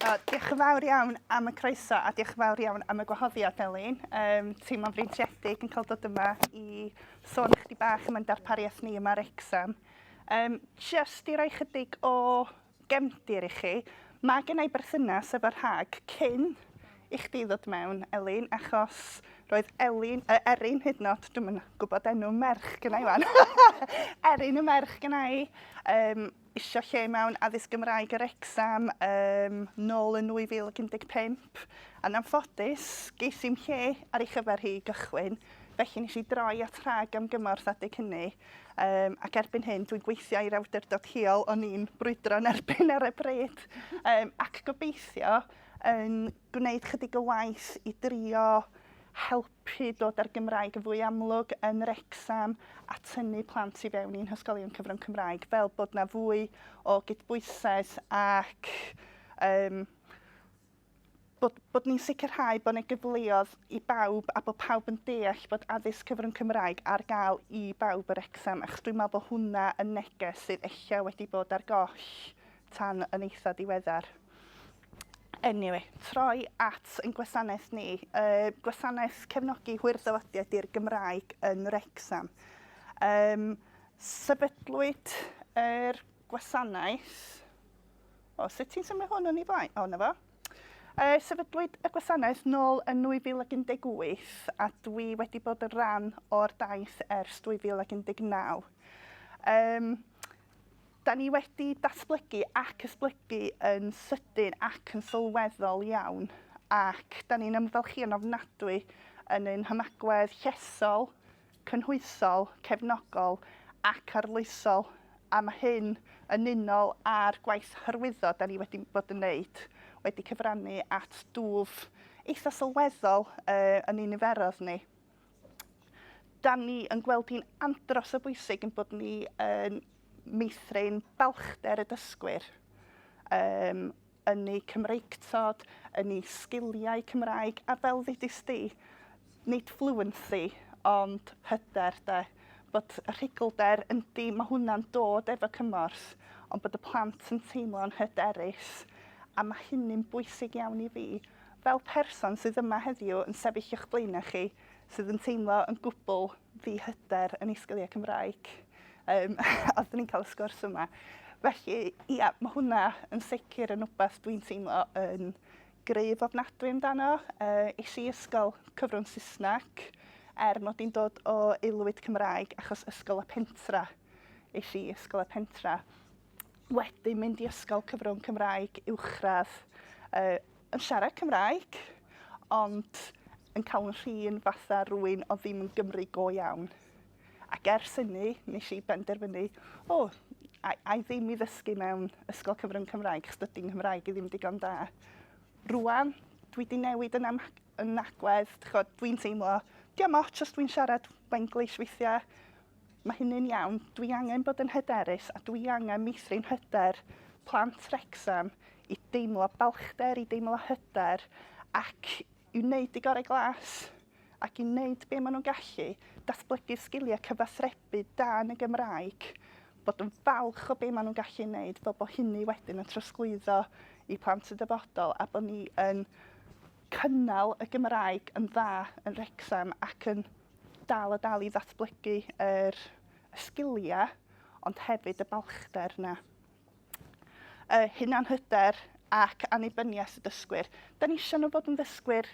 Diolch yn fawr iawn am y croeso a diolch yn fawr iawn am y gwahoddiad, Elin. Teimlo'n freintiedig yn cael dod yma i sôn chdi bach am ein darpariaeth ni yma Wrecsam. Just i roi chydig o gefndir i chi, mae gennau berthynas efo'r Hag cyn i chdi ddod mewn, Elin, achos roedd Erin hyd yn oed, dwi'n gwybod enw merch gynnau wan, Erin y merch gynnau, isio lle mewn addysg Gymraeg y Wrecsam nôl yn 2015. A'n anffodus, ges i'n lle ar ei chyfer hi gychwyn, felly nes i droi at Rhag am gymorth adeg hynny. Ac erbyn hyn, dwi'n gweithio i'r awdurdod lleol o'n i'n brwydro'n erbyn ar y bryd. Ac gobeithio yn gwneud chydig o waith i drio helpu dod ar Gymraeg yn fwy amlwg yn Wrecsam a tynnu plant i fewn i'n hysgolion cyfrwng Cymraeg, fel bod na fwy o gydbwysedd ac bod ni'n sicrhau bod yna gyfleoedd i bawb a bod pawb yn deall bod addysg cyfrwng Cymraeg ar gael i bawb y Wrecsam, achos dwi'n meddwl bod hwnna yn neges sydd eich wedi bod ar goll tan yn eitha diweddar. Anyway, troi at ein gwasanaeth ni. Gwasanaeth cefnogi hwyr-ddywodiad i'r Gymraeg yn Wrecsam. Sefydlwyd yr gwasanaeth... sut ti'n symud hwn yn ei flaen? O, na fo. Sefydlwyd y gwasanaeth nôl yn 2018 a dwi wedi bod yn rhan o'r daith ers 2019. Da ni wedi datblygu ac esblygu yn sydyn ac yn sylweddol iawn, ac da ni'n ymfalchu'n ofnadwy yn ein hymagwedd llesol, cynhwysol, cefnogol ac arloesol, a mae hyn yn unol â'r gwaith hyrwyddo da ni wedi bod yn wneud, wedi cyfrannu at dwf eitha sylweddol yn un niferoedd ni. Da ni yn gweld hi'n andros o bwysig yn bod ni yn meithrin balchder y dysgwyr yn eu Cymreictod, yn eu sgiliau Cymraeg, a fel ddudis di, nid fluency, ond hyder, de. Bod y rhugolder yndi, mae hwnna'n dod efo cymorth, ond bod y plant yn teimlo'n hyderus, a mae hynny'n bwysig iawn i fi, fel person sydd yma heddiw yn sefyll o'ch blaenau chi, sydd yn teimlo yn gwbl ddi-hyder yn ei sgiliau Cymraeg. Os ni'n cael y sgwrs yma. Felly, ia, mae hwnna yn sicr yn wbeth dwi'n teimlo yn gryf ofnadwy amdano. Is i ysgol cyfrwng Saesneg, mod i'n dod o aelwyd Cymraeg, achos ysgol y pentra. Is i ysgol y pentra. Wedyn mynd i ysgol cyfrwng Cymraeg uwchradd, yn siarad Cymraeg, ond yn cael yn rhin fatha rwy'n o ddim yn Gymru go iawn. Ac ers hynny, nes i benderfynu, ai ddim i ddysgu mewn ysgol cyfrwng Cymraeg, chos dydy'n Nghymraeg i ddim digon da. Rwan, dwi wedi newid yn agwedd, dwi'n teimlo, diolch o, jyst dwi'n siarad Wenglish weithiau. Mae hynny'n iawn, dwi angen bod yn hyderus, a dwi angen meithrin hyder plant Wrecsam i deimlo balchder, i deimlo hyder, ac i wneud i gorau glas, ac i wneud be maen nhw'n gallu, datblygu sgiliau cyfathrebu da yn y Gymraeg, bod yn falch o be maen nhw'n gallu wneud, fel bod hynny wedyn yn trosglwyddo i plant y dyfodol, a bod ni yn cynnal y Gymraeg yn dda yn Wrecsam ac yn dal i ddatblygu yr sgiliau, ond hefyd y balchder yna. Hunan hyder ac annibyniaeth y dysgwyr. Da ni eisiau nhw fod yn ddysgwyr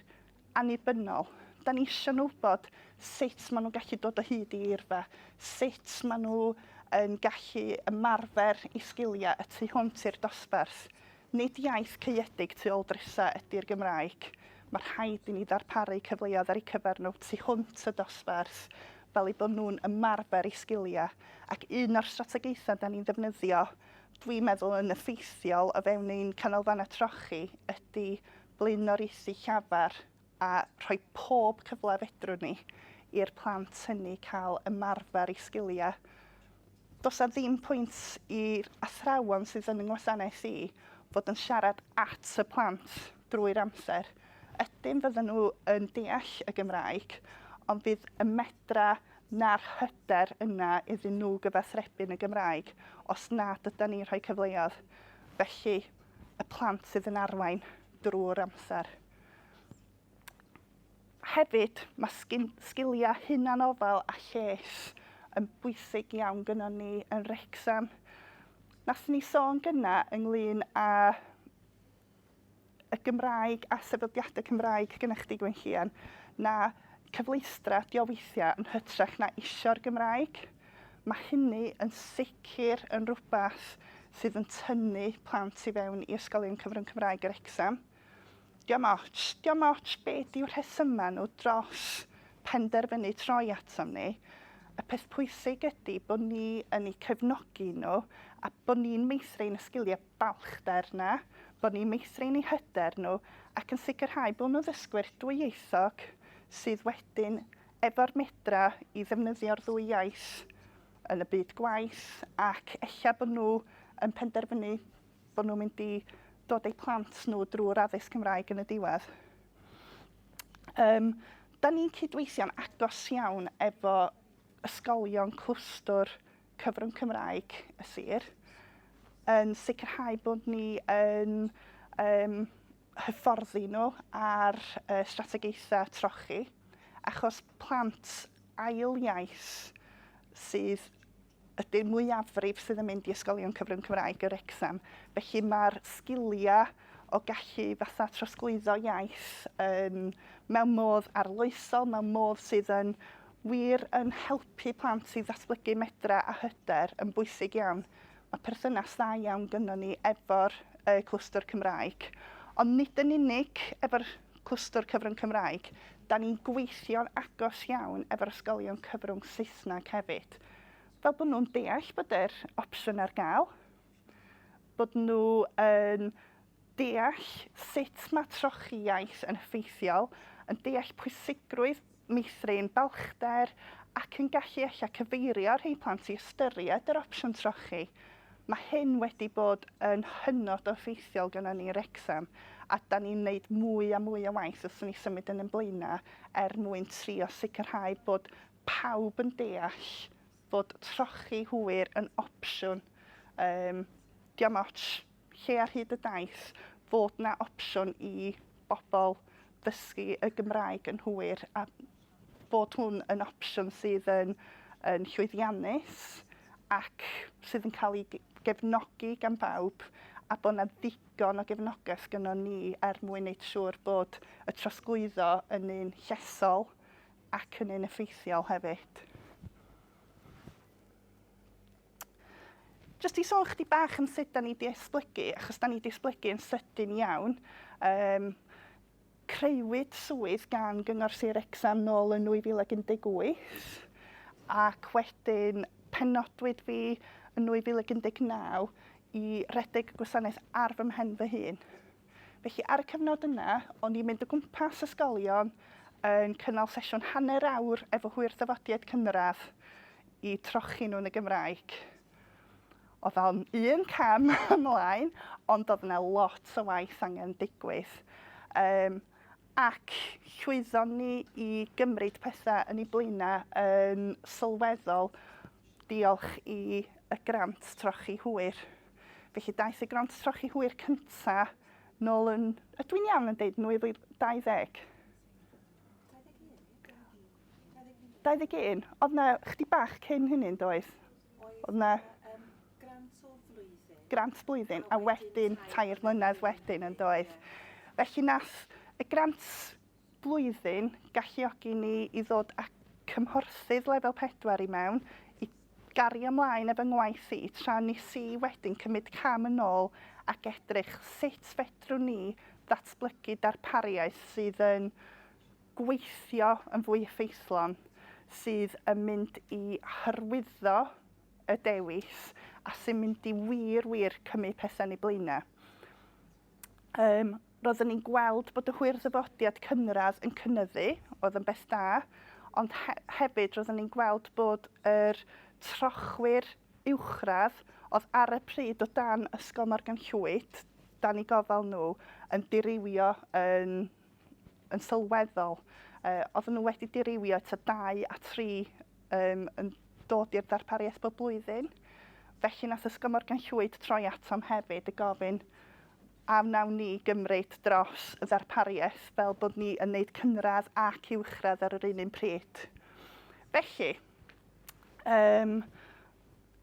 annibynnol. Da ni eisiau nhw bod sut maen nhw'n gallu dod o hyd i eirfa, sut maen nhw yn gallu ymarfer i sgiliau y tu hwnt i'r dosbarth. Nid iaith caeedig tu ôl dresa ydy'r Gymraeg. Mae rhaid i ni ddarparu cyfleoedd ar eu cyfer nhw tu hwnt y dosbarth, fel eu bod nhw'n ymarfer i sgiliau. Ac un o'r strategaethau da ni'n ddefnyddio, dwi'n meddwl yn effeithiol o fewn ein canolfannau trochi, ydy blaenoriaethu llafar a rhoi pob cyfle fedrwn ni i'r plant hynny cael ymarfer i sgiliau. Does na ddim pwynt i'r athrawon sydd yn yng ngwasanaeth i fod yn siarad at y plant drwy'r amser. Ydyn fydden nhw yn deall y Gymraeg, ond bydd y medra na'r hyder yna iddyn nhw gyfathrebu'n y Gymraeg os nad ydyn ni'n rhoi cyfleoedd. Felly, y plant sydd yn arwain drwy'r amser. Hefyd, mae sgiliau hunanofal a lles yn bwysig iawn gyda ni yn Wrecsam. Nath ni sôn gyna ynglyn â y Gymraeg a sefydliadau Cymraeg gyda chdi Gwenllian, na cyfleustra di o weithiau yn hytrach na isio'r Gymraeg. Mae hynny yn sicr yn rhywbeth sydd yn tynnu plant i fewn i ysgolion cyfrwng Cymraeg yr Wrecsam. Diom ots beth yw'r rhesymau nhw dros penderfynu troi atom ni. Y peth pwysig ydy bod ni yn eu cefnogi nhw a bod ni'n meithrin y sgiliau balchder na, bod ni'n meithrin eu hyder nhw ac yn sicrhau bod nhw ddysgwyr dwyieithog sydd wedyn efo'r medra i ddefnyddio'r ddwy iaith yn y byd gwaith ac ella bod nhw yn penderfynu bod nhw'n mynd i dod eu plant nhw drwy'r addysg Cymraeg yn y diwedd. Da ni'n cydweithio'n agos iawn efo ysgolion clwstwr cyfrwng Cymraeg y sir, yn sicrhau bod ni yn hyfforddi nhw ar strategaethau trochi, achos plant ail iaith sydd ydy'r mwyafrif sydd yn mynd i ysgolion cyfrwng Cymraeg y Wrecsam. Felly mae'r sgiliau o gallu fatha trosglwyddo iaith mewn modd arloesol, mewn modd sydd yn wir yn helpu plant i ddatblygu medra a hyder yn bwysig iawn. Mae perthynas dda iawn gyda ni efo'r clwstwr Cymraeg. Ond nid yn unig efo'r clwstwr cyfrwng Cymraeg, da ni'n gweithio'n agos iawn efo'r ysgolion cyfrwng Saesneg hefyd. Fel bod nhw'n deall bod yr opsiwn ar gael, bod nhw yn deall sut mae trochi iaith yn effeithiol, yn deall pwysigrwydd meithrin balchder ac yn gallu eich cyfeirio rhai plant i ystyried yr opsiwn trochi. Mae hyn wedi bod yn hynod o effeithiol gyda ni Wrecsam a da ni'n gwneud mwy a mwy o waith wrth ni symud yn blaenau mwyn trio sicrhau bod pawb yn deall bod trochi hwyr yn opsiwn. Diom ots lle ar hyd y daith fod na opsiwn i bobl ddysgu y Gymraeg yn hwyr a bod hwn yn opsiwn sydd yn llwyddiannus ac sydd yn cael ei gefnogi gan bawb a bod yna ddigon o gefnogaeth gyda ni mwyn wneud siŵr bod y trosglwyddo yn un llesol ac yn un effeithiol hefyd. Jyst i sôn chdi bach yn sut da ni wedi esblygu, achos da ni wedi esblygu yn sydyn iawn. Creuwyd swydd gan Gyngor Sir Wrecsam nôl yn 2018 ac wedyn penodwyd fi yn 2019 i redeg y gwasanaeth ar fy mhen fy hun. Felly ar y cyfnod yna, o'n i'n mynd o gwmpas ysgolion yn cynnal sesiwn hanner awr efo hwyr ddyfodiad cynradd i trochi nhw yn y Gymraeg. Oedd o'n un cam ymlaen, ond oedd yna lot o waith angen digwydd. Ac llwyddon ni i gymryd pethau yn ei blaenau yn sylweddol diolch i y grant trochi hwyr. Felly daeth y grant trochi hwyr cyntaf nôl yn, ydw i'n iawn yn deud 2020? 21. Oedd na chdi bach cyn hynny'n doedd? Oedd na grant blwyddyn a wedyn 3 mlynedd wedyn yn doedd. Felly nath y grant blwyddyn galluogi ni i ddod â cymhorthydd lefel 4 i mewn, i gario ymlaen efo ngwaith i, tra nes i wedyn cymryd cam yn ôl ac edrych sut fedrwn ni ddatblygu darpariaeth sydd yn gweithio yn fwy effeithlon, sydd yn mynd i hyrwyddo y dewis a sy'n mynd i wir cymryd pethau yn ei blaenau. Roeddwn ni'n gweld bod y hwyr ddyfodiad cynradd yn cynyddu, oedd yn beth da, ond hefyd roeddwn ni'n gweld bod yr trochwyr uwchradd oedd ar y pryd o dan Ysgol Morgan Llwyd, dan ei gofal nhw, yn dirywio yn sylweddol. Oedden nhw wedi dirywio ta 2 a 3 yn dod i'r darpariaeth bob blwyddyn. Felly nath Ysgol Morgan Llwyd troi atom hefyd y gofyn, a wnawn ni gymryd dros y ddarpariaeth fel bod ni yn gwneud cynradd ac uwchradd ar yr un pryd. Felly,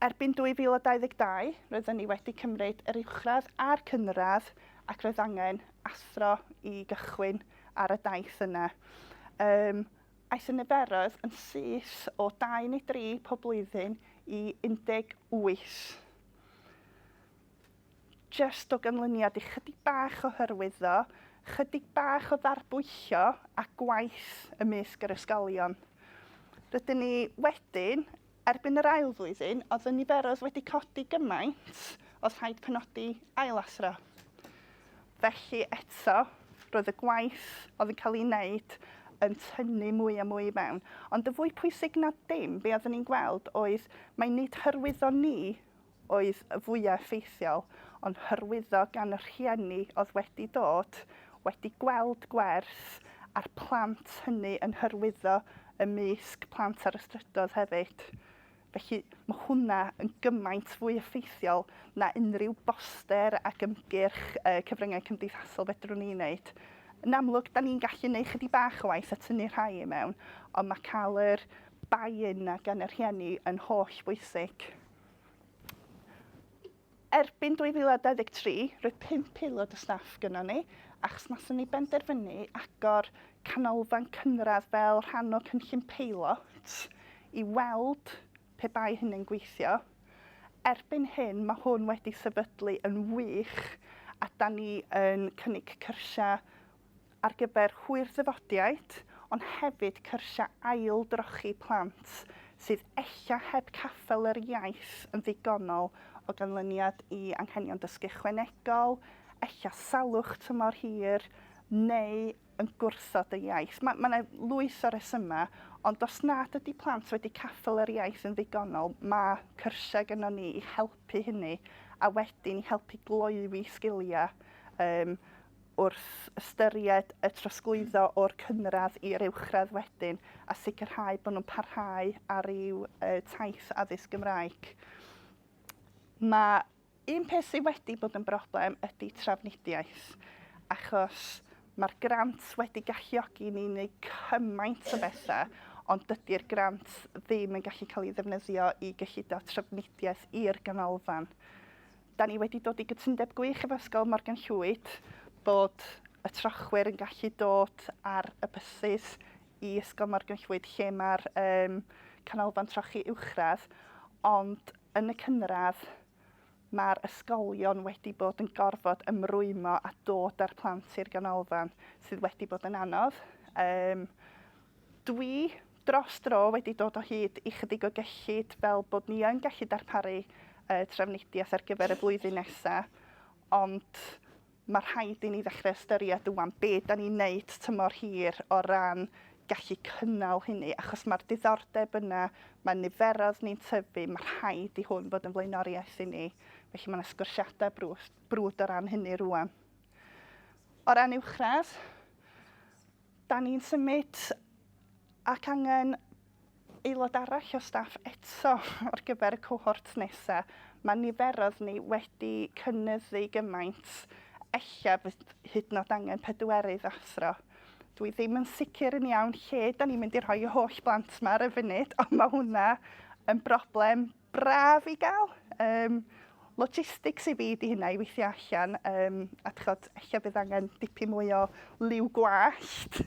erbyn 2022, roeddwn ni wedi cymryd yr uwchradd a'r cynradd ac roedd angen athro i gychwyn ar y daith yna. Aeth y niferoedd yn syth o 2 neu 3 pob blwyddyn i 18. Jyst o ganlyniad i chydig bach o hyrwyddo, chydig bach o ddarbwyllo a gwaith ymysg yr ysgolion. Rydyn ni wedyn, erbyn yr ail flwyddyn, oedd y niferoedd wedi codi gymaint, oedd rhaid penodi ailathro. Felly eto, roedd y gwaith oedd yn cael ei wneud yn tynnu mwy a mwy mewn. Ond y fwy pwysig na dim, be oeddwn ni'n gweld oedd mai nid hyrwyddo ni oedd y fwyaf effeithiol, ond hyrwyddo gan y rhieni oedd wedi dod, wedi gweld gwers a'r plant hynny yn hyrwyddo ymysg plant ar y strydoedd hefyd. Felly mae hwnna yn gymaint fwy effeithiol na unrhyw boster ac ymgyrch cyfryngau cymdeithasol fedrwn ni wneud. Yn amlwg, da ni'n gallu gwneud chydig bach o waith a tynnu rhai i mewn, ond mae cael yr buy-in na gan y rhieni yn holl bwysig. Erbyn 2023, roedd 5 aelod y staff gynnon ni, achos nathon ni benderfynu agor canolfan cynradd fel rhan o cynllun peilot i weld pe bai hynny'n gweithio. Erbyn hyn, mae hwn wedi sefydlu yn wych a da ni yn cynnig cyrsia ar gyfer hwyr ddyfodiaid, ond hefyd cyrsia ail drochi plant sydd ella heb caffel yr iaith yn ddigonol o ganlyniad i anghenion dysgu ychwanegol, ella salwch tymor hir, neu yn gwrthod y iaith. Mae yna lwyth o resymau, ond os nad ydy plant wedi caffel yr iaith yn ddigonol, mae cyrsia gynnon ni i helpu hynny, a wedyn i helpu gloywi sgiliau wrth ystyried y trosglwyddo o'r cynradd i'r uwchradd wedyn, a sicrhau bod nhw'n parhau ar ryw taith addysg Gymraeg. Mae un peth sydd wedi bod yn broblem ydy trafnidiaeth, achos mae'r grant wedi galluogi ni wneud cymaint o bethau, ond dydy'r grant ddim yn gallu cael ei ddefnyddio i gyllido trafnidiaeth i'r ganolfan. Da ni wedi dod i gytundeb gwych efo Ysgol Morgan Llwyd bod y trochwyr yn gallu dod ar y bysys i Ysgol Morgan Llwyd lle mae'r canolfan trochi uwchradd, ond yn y cynradd mae'r ysgolion wedi bod yn gorfod ymrwymo a dod â'r plant i'r ganolfan, sydd wedi bod yn anodd. Dwi dros dro wedi dod o hyd i chydig o gyllid fel bod ni yn gallu darparu trafnidiaeth ar gyfer y blwyddyn nesaf, ond mae rhaid i ni ddechrau ystyried rwan be da ni'n neud tymor hir o ran gallu cynnal hynny, achos mae'r diddordeb yna, mae niferoedd ni'n tyfu, mae rhaid i hwn fod yn flaenoriaeth i ni. Felly mae yna sgwrsiadau brwd o ran hynny rwan. O ran uwchradd, da ni'n symud ac angen aelod arall o staff eto ar gyfer y cohort nesaf. Mae niferoedd ni wedi cynnyddu gymaint, ella hyd yn oed angen 4 athro. Dwi ddim yn sicr yn iawn lle da ni'n mynd i rhoi y holl blant yma ar y funud, ond mae hwnna yn broblem braf i gael. Logistics i fi di hynna i weithio allan, a ella bydd angen dipyn mwy o liw gwallt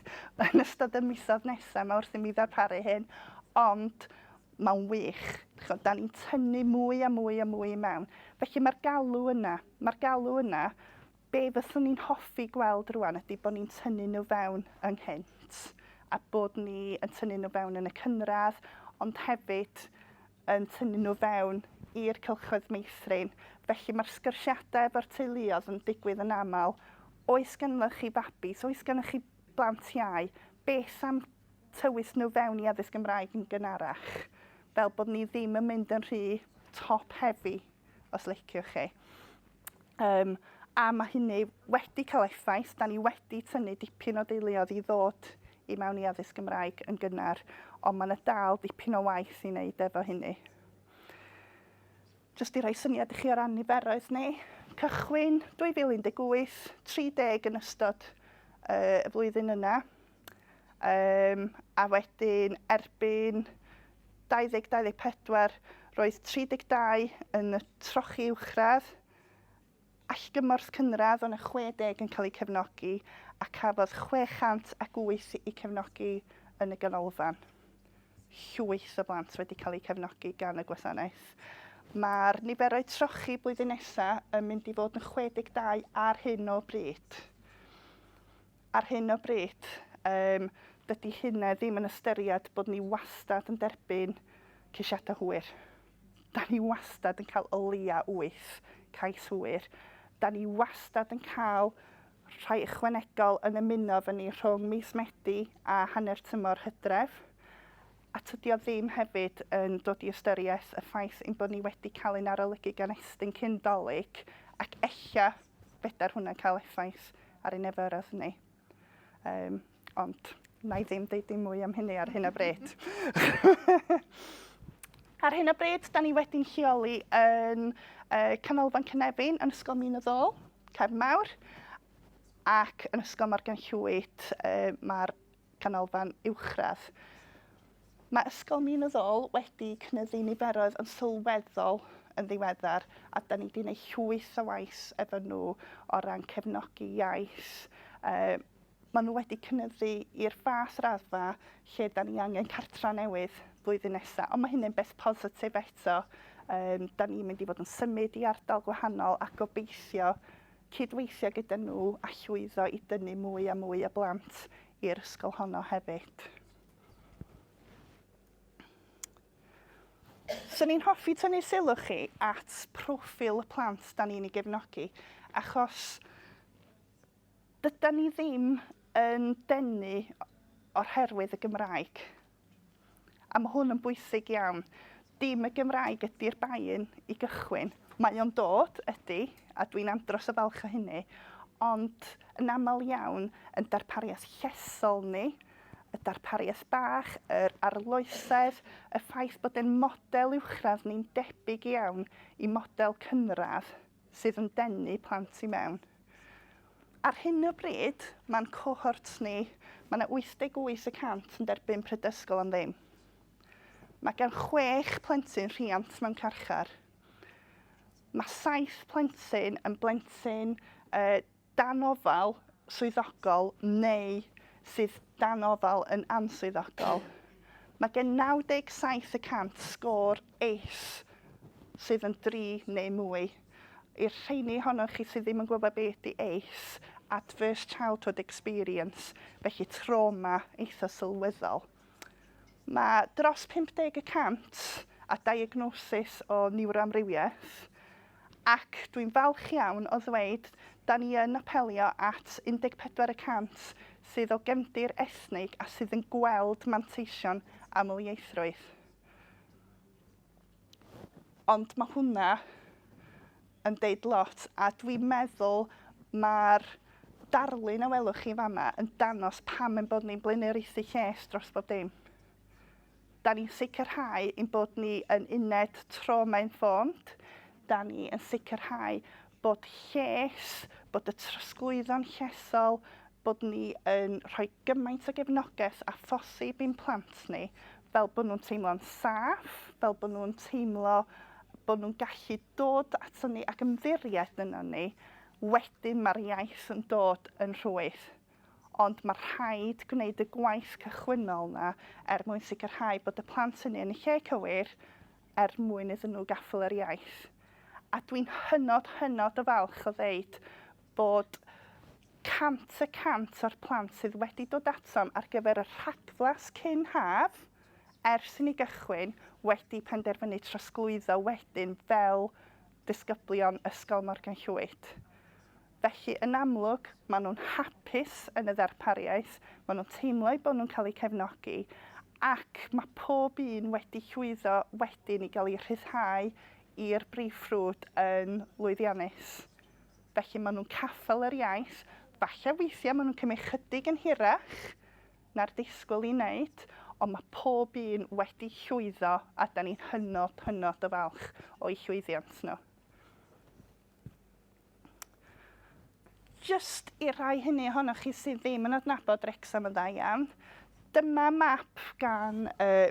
yn ystod y misoedd nesaf mae wrth i mi ddarparu hyn, ond mae'n wych. Da ni'n tynnu mwy a mwy a mwy mewn. Felly mae'r galw yna, be fyddwn ni'n hoffi gweld rwan ydy bod ni'n tynnu nhw fewn ynghynt, a bod ni yn tynnu nhw fewn yn y cynradd, ond hefyd yn tynnu nhw fewn i'r cylchoedd meithrin. Felly mae'r sgyrsiadau efo'r teuluoedd yn digwydd yn aml. Oes gennych chi babis, oes gennych chi blant iau, beth am tywys nhw fewn i addysg Gymraeg yn gynharach, fel bod ni ddim yn mynd yn rhy top heavy, os liciwch chi. A mae hynny wedi cael effaith, da ni wedi tynnu dipyn o deuluoedd i ddod i mewn i addysg Gymraeg yn gynnar, ond mae yna dal dipyn o waith i wneud efo hynny. Jyst i roi syniad i chi o ran niferoedd ni, cychwyn 2018, 30 yn ystod y flwyddyn yna. A wedyn erbyn 2024 roedd 32 yn y trochi uwchradd, allgymorth cynradd o'n y 60 yn cael eu cefnogi a cafodd 608 i cefnogi yn y ganolfan. Llwyth o blant wedi cael eu cefnogi gan y gwasanaeth. Mae'r niferoedd trochi blwyddyn nesaf yn mynd i fod yn 62 ar hyn o bryd. Ar hyn o bryd, dydy hynna ddim yn ystyried bod ni wastad yn derbyn ceisiadau hwyr. Da ni wastad yn cael o leia 8 cais hwyr. Da ni wastad yn cael rhai ychwanegol yn ymuno fy ni rhwng mis Medi a hanner tymor Hydref. A tydi o ddim hefyd yn dod i ystyriaeth y ffaith ein bod ni wedi cael ein arolygu gan estyn cyn Dolig ac ella fedar hwnna'n cael effaith ar ein niferoedd ni. Ond na i ddim deud dim mwy am hynny ar hyn o bryd. Ar hyn o bryd, da ni wedi'n lleoli yn Canolfan Cynefin yn Ysgol Minyddol, Cefn Mawr, ac yn Ysgol Morgan Llwyd, mae'r canolfan uwchradd. Mae Ysgol Minyddol wedi cynyddu niferoedd yn sylweddol yn ddiweddar a da ni wedi gwneud llwyth o waith efo nhw o ran cefnogi iaith. Maen nhw wedi cynyddu i'r fath raddfa lle da ni angen cartra newydd blwyddyn nesaf, ond mae hynny'n beth positif eto. Da ni'n mynd i fod yn symud i ardal gwahanol a gobeithio cydweithio gyda nhw a llwyddo i dynnu mwy a mwy o blant i'r ysgol honno hefyd. So ni'n hoffi tynnu sylw chi at proffil y plant da ni'n ei gefnogi, achos dyda ni ddim yn denu o'r herwydd y Gymraeg. A mae hwn yn bwysig iawn. Dim y Gymraeg ydy'r bain i gychwyn. Mae o'n dod, ydy, a dwi'n andros o falch o hynny, ond yn aml iawn yn darpariaeth llesol ni, y darpariaeth bach, yr arloesedd, y ffaith bod ein model uwchradd ni'n debyg iawn i model cynradd sydd yn denu plant i mewn. Ar hyn o bryd, mae'n cohort ni, mae yna 88% yn derbyn prydysgol am ddim. Mae gan 6 plentyn rhiant mewn carchar. Mae 7 plentyn yn blentyn danofal swyddogol neu sydd danofal yn answyddogol. Mae gen 97% sgôr ACE sydd yn 3 neu mwy. I'r rheini ohonoch chi sydd ddim yn gwybod beth ydy ACE, Adverse Childhood Experience, felly trauma eitha sylweddol. Mae dros 50% a diagnosis o niwroamrywiaeth, ac dwi'n falch iawn o ddweud da ni yn apelio at 14% sydd o gefndir ethnig a sydd yn gweld manteision amlieithrwydd. Ond mae hwnna yn deud lot, a dwi'n meddwl mae'r darlun a welwch chi fama yn danos pam yn bod ni'n blaenoriaethu lles dros bob dim. Da ni'n sicrhau ein bod ni yn uned trauma-informed, da ni yn sicrhau bod lles, bod y trosglwyddo'n llesol, bod ni yn rhoi gymaint o gefnogaeth a phosib i'n plant ni, fel bod nhw'n teimlo'n saff, fel bod nhw'n teimlo bod nhw'n gallu dod ato ni ac ymddiried yno ni, wedyn mae'r iaith yn dod yn rhwydd. Ond mae rhaid gwneud y gwaith cychwynnol yna mwyn sicrhau bod y plant hynny yn y lle cywir mwyn iddyn nhw gaffel yr iaith. A dwi'n hynod o falch o ddeud bod 100% o'r plant sydd wedi dod atom ar gyfer y rhagflas cyn haf, ers i ni gychwyn, wedi penderfynu trosglwyddo wedyn fel disgyblion Ysgol Morgan Llwyd. Felly, yn amlwg, maen nhw'n hapus yn y ddarpariaeth, maen nhw'n teimlo bod nhw'n cael eu cefnogi, ac mae pob un wedi llwyddo wedyn i gael ei rhyddhau i'r brif ffrwd yn lwyddiannus. Felly, maen nhw'n caffel yr iaith, falle weithiau maen nhw'n cymryd chydig yn hirach na'r disgwyl i wneud, ond mae pob un wedi llwyddo a da ni'n hynod o falch o'i llwyddiant nhw. Just i rai hynny ohonoch chi sydd ddim yn adnabod Wrecsam yn dda iawn, dyma map gan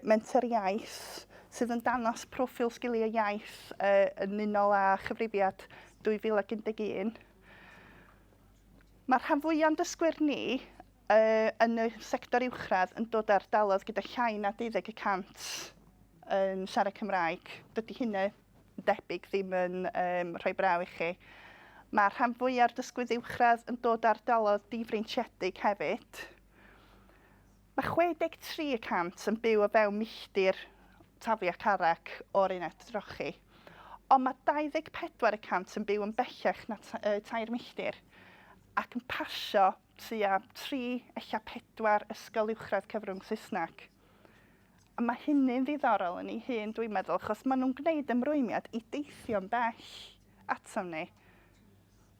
Menter Iaith sydd yn dangos proffil sgiliau iaith yn unol â chyfrifiad 2011. Mae'r rhan fwyaf o'n dysgwyr ni yn y sector uwchradd yn dod ar dalodd gyda llai na 12% yn siarad Cymraeg. Dydy hynny debyg ddim yn rhoi braw i chi. Mae'r rhan fwyaf o'r dysgwyr uwchradd yn dod ar dalodd difreintiedig hefyd. Mae 63% yn byw o fewn milltir taflu a carreg o'r uned drochi. Ond mae 24% yn byw yn bellach na 3 milltir ac yn pasio tua 3, ella 4 ysgol uwchradd cyfrwng Saesneg. A mae hynny'n ddiddorol yn ei hun, dwi'n meddwl, achos maen nhw'n gwneud ymrwymiad i deithio'n bell atom ni.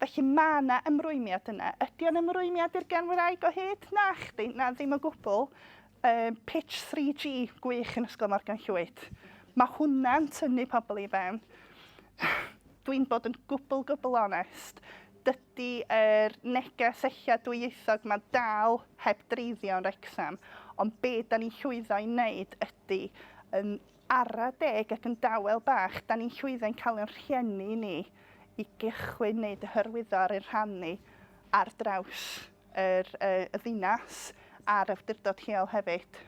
Felly mae yna ymrwymiad yna. Ydy o'n ymrwymiad i'r Gymraeg o hyd? Na chdi, na ddim o gwbl. Pitch 3G gwych yn Ysgol Morgan Llwyd. Mae hwnna'n tynnu pobl i fewn. Dwi'n bod yn gwbl onest. Dydy'r neges ella dwyieithog mae dal heb dreiddio yn Wrecsam, ond be da ni'n llwyddo i wneud ydy yn ara deg ac yn dawel bach, da ni'n llwyddo i'n cael ein rhieni ni i gychwyn wneud y hyrwyddo ar ein rhannu ar draws y ddinas a'r awdurdod lleol hefyd.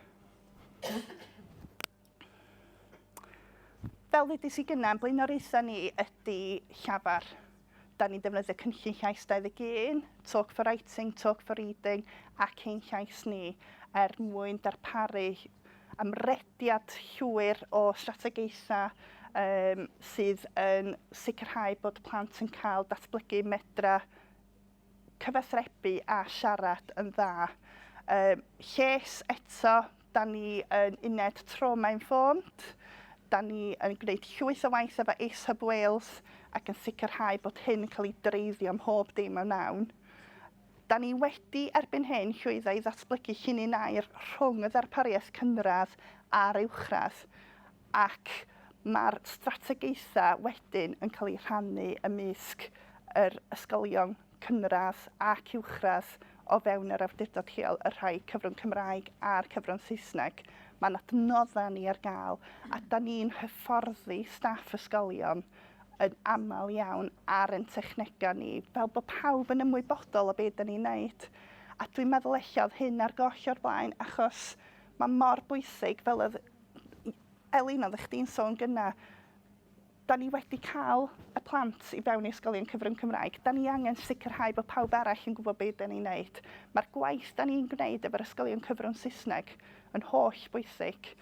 Fel ddudais i gynna, blaenoriaethau ni ydy llafar. Da ni'n defnyddio cynllun llais 21, Talk for Writing, Talk for Reading ac ein llais ni mwyn darparu amrediad llwyr o strategaethau sydd yn sicrhau bod plant yn cael datblygu medra cyfathrebu a siarad yn dda. Lles eto, da ni yn uned trauma-informed, da ni yn gwneud llwyth o waith efo Hub Wales ac yn sicrhau bod hyn yn cael ei dreiddio ym mhob dim o nawn. Da ni wedi erbyn hyn llwyddo i ddatblygu llunyn air rhwng y ddarpariaeth cynradd a'r uwchradd ac mae'r strategaethau wedyn yn cael ei rhannu ymysg yr ysgolion cynradd ac uwchradd o fewn yr awdurdod lleol, y rhai cyfrwng Cymraeg a'r cyfrwng Saesneg. Mae'n adnoddau ni ar gael a da ni'n hyfforddi staff ysgolion yn aml iawn ar ein technegau ni, fel bod pawb yn ymwybodol o beth da ni'n wneud. A dwi'n meddwl ella'n hyn ar goll o'r blaen, achos mae mor bwysig, fel oedd Elin, oedd chdi'n sôn gyna, da ni wedi cael y plant i fewn i ysgolion cyfrwng Cymraeg. Da ni angen sicrhau bod pawb arall yn gwybod beth da ni'n wneud. Mae'r gwaith da ni'n gwneud efo'r ysgolion cyfrwng Saesneg yn holl bwysig,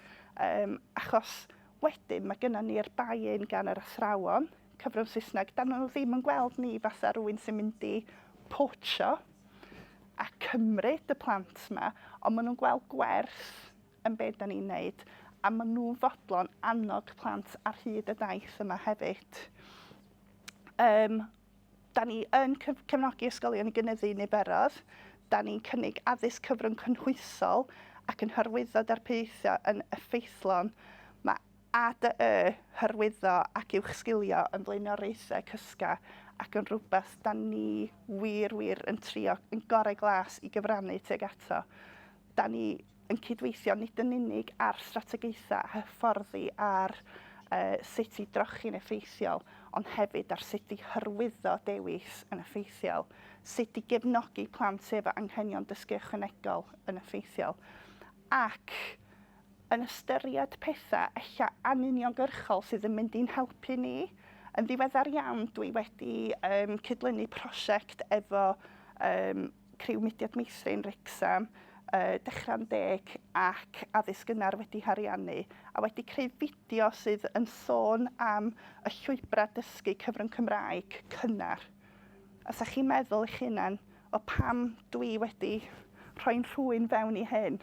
achos wedyn mae gyda ni'r buy-in gan yr athrawon cyfrwng Saesneg. Da nhw ddim yn gweld ni fatha rhywun sy'n mynd i potsio a cymryd y plant yma, ond maen nhw'n gweld gwerth yn beth da ni'n wneud. A maen nhw'n fodlon annog plant ar hyd y daith yma hefyd. Da ni yn cefnogi ysgolion i gynyddu niferoedd. Da ni'n cynnig addysg cyfrwng cynhwysol ac yn hyrwyddo darpariaethau yn effeithlon. Mae ADY, hyrwyddo ac uwch sgilio yn blaenoriaethau cysga ac yn rhywbeth da ni wir yn trio yn gorau glas i gyfrannu tuag ato. Da ni yn cydweithio nid yn unig ar strategaethau a hyfforddi ar sut i drochi'n effeithiol, ond hefyd ar sut i hyrwyddo dewis yn effeithiol, sut i gefnogi plant efo anghenion dysgu ychwanegol yn effeithiol. Ac yn ystyried pethau ella anuniongyrchol sydd yn mynd i'n helpu ni, yn ddiweddar iawn dwi wedi cydlynu prosiect efo criw mudiad meithrin Wrecsam, Dechrau'n Deg ac addysg gynnar wedi hariannu, a wedi creu fideo sydd yn sôn am y llwybrau dysgu cyfrwng Cymraeg cynnar. A sa chi'n meddwl eich hunan o pam dwi wedi rhoi'n rhywun fewn i hyn.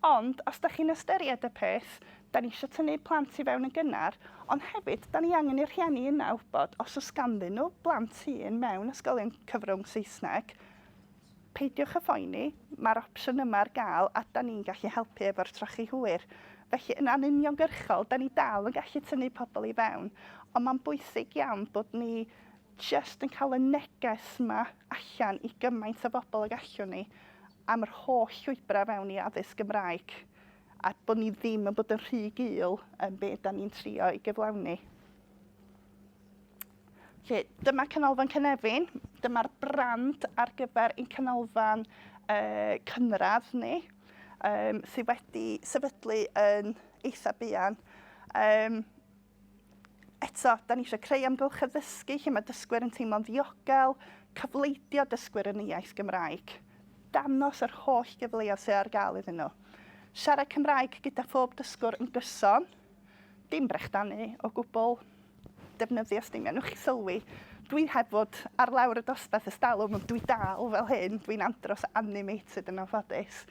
Ond os da chi'n ystyried y peth, da ni eisiau tynnu plant i fewn yn gynnar, ond hefyd da ni angen i'r rhieni yna wybod os oes ganddyn nhw blant hŷn mewn ysgolion cyfrwng Saesneg, peidiwch y phoeni, mae'r opsiwn yma ar gael a da ni'n gallu helpu efo'r trochi hwyr. Felly yn anuniongyrchol, da ni dal yn gallu tynnu pobl i fewn, ond mae'n bwysig iawn bod ni jyst yn cael y neges yma allan i gymaint o bobl y gallwn ni am yr holl llwybrau fewn i addysg Gymraeg a bod ni ddim yn bod yn rhy gul yn beth da ni'n trio i gyflawni. Dyma canolfan Cynefin, dyma'r brand ar gyfer ein canolfan cynradd ni, sydd wedi sefydlu yn eitha buan. Eto, da ni eisiau creu amgylch addysgu lle mae dysgwyr yn teimlo'n ddiogel, cyfleidio dysgwyr yn y iaith Gymraeg. Danos yr holl gyfleoedd sydd ar gael iddyn nhw. Siarad Cymraeg gyda phob dysgwr yn gyson, dim brechdanu o gwbl, defnyddio stymiau. Nwch chi sylwi, dwi heb fod ar lawr y dosbarth ystalwm, ond dwi dal fel hyn, dwi'n andros animated yn anffodus.